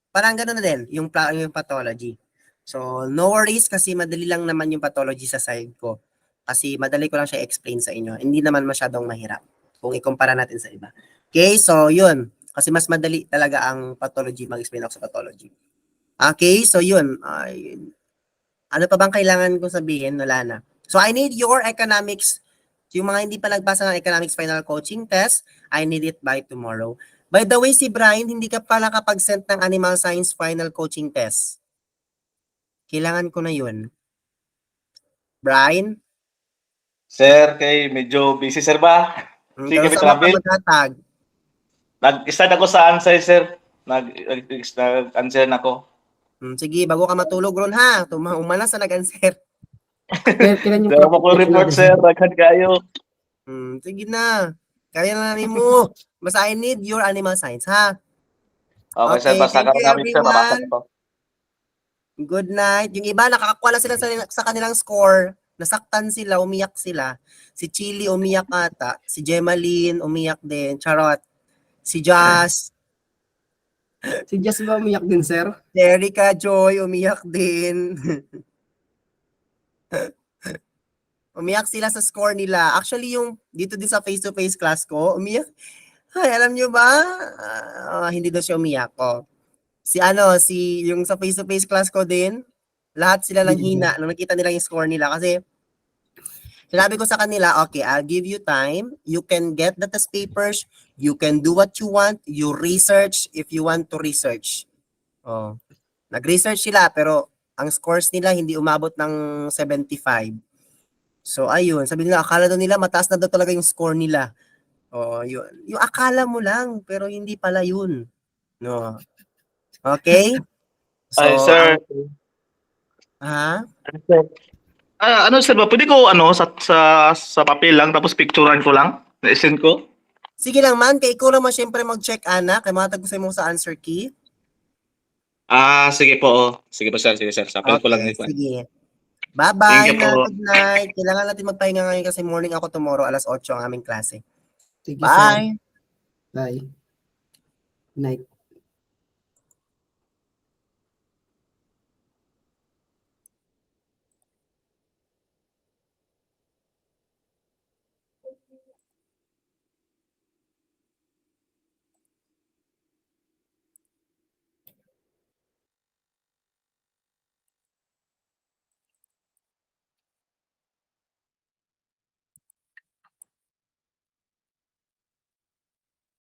parang gano'n na din, yung pathology. So, no worries kasi madali lang naman yung pathology sa side ko. Kasi madali ko lang siya explain sa inyo. Hindi naman masyadong mahirap kung ikumpara natin sa iba. Okay, so yun. Kasi mas madali talaga ang pathology, mag-explain ako sa pathology. Okay, so yun. Ano pa bang kailangan ko sabihin? Wala na. So I need your economics. Yung mga hindi pa nagbasa ng economics final coaching test, I need it by tomorrow. By the way, si Brian, hindi ka pala kapag-send ng animal science final coaching test. Kailangan ko na yun. Brian? Sir, kay medyo busy sir ba? Sige, Kaya may sa travel. magtatag. Nag-start ako sa answer, sir. Nag-answer na ako. Sige, bago ka matulog ron ha. Umalas na nag-answer. Kailan yung Dalawa ko report, sir. Agad kayo. Sige na. Kaya na namin mo. Basta I need your animal science, ha? Okay, sir. Okay, Basta thank ka you, namin, sir. Mabasa everyone. ko. Good night. Yung iba, nakakakuha lang sila sa kanilang score. Nasaktan sila, umiyak sila. Si Chili umiyak ata. Si Gemaline umiyak din. Charot. Si Jazz. Si Jess ba umiyak din, sir? Si Erica Joy umiyak din. Umiyak sila sa score nila. Actually, yung dito din sa face-to-face class ko, umiyak. Ay, alam nyo ba? Hindi daw siya umiyak. Yung sa face-to-face class ko din, lahat sila lang hina nung nakita nila yung score nila. Kasi, sinabi ko sa kanila, okay, I'll give you time. You can get the test papers. You can do what you want. You research if you want to research. Nag-research sila, pero ang scores nila hindi umabot ng 75. So ayun, sabi nila akala daw nila mataas na daw talaga yung score nila. Oh, yun. Yung akala mo lang pero hindi pala yun. No. Okay? So, Ay, sir. ha? Ano sir ba? Pwede ko sa papel lang tapos picturean ko lang. Na-send ko. Sige lang man, kay ikaw naman syempre mag-check ana, kay mga tagusay mo sa answer key. Sige po. Sige po sir, sige sir. Sa papel ko lang. Okay, sige. Bye-bye Thank you na, po. good night. Kailangan natin magpahinga ngayon kasi morning ako tomorrow, alas 8 ang aming klase. Thank you, sir. Bye! Bye. Night.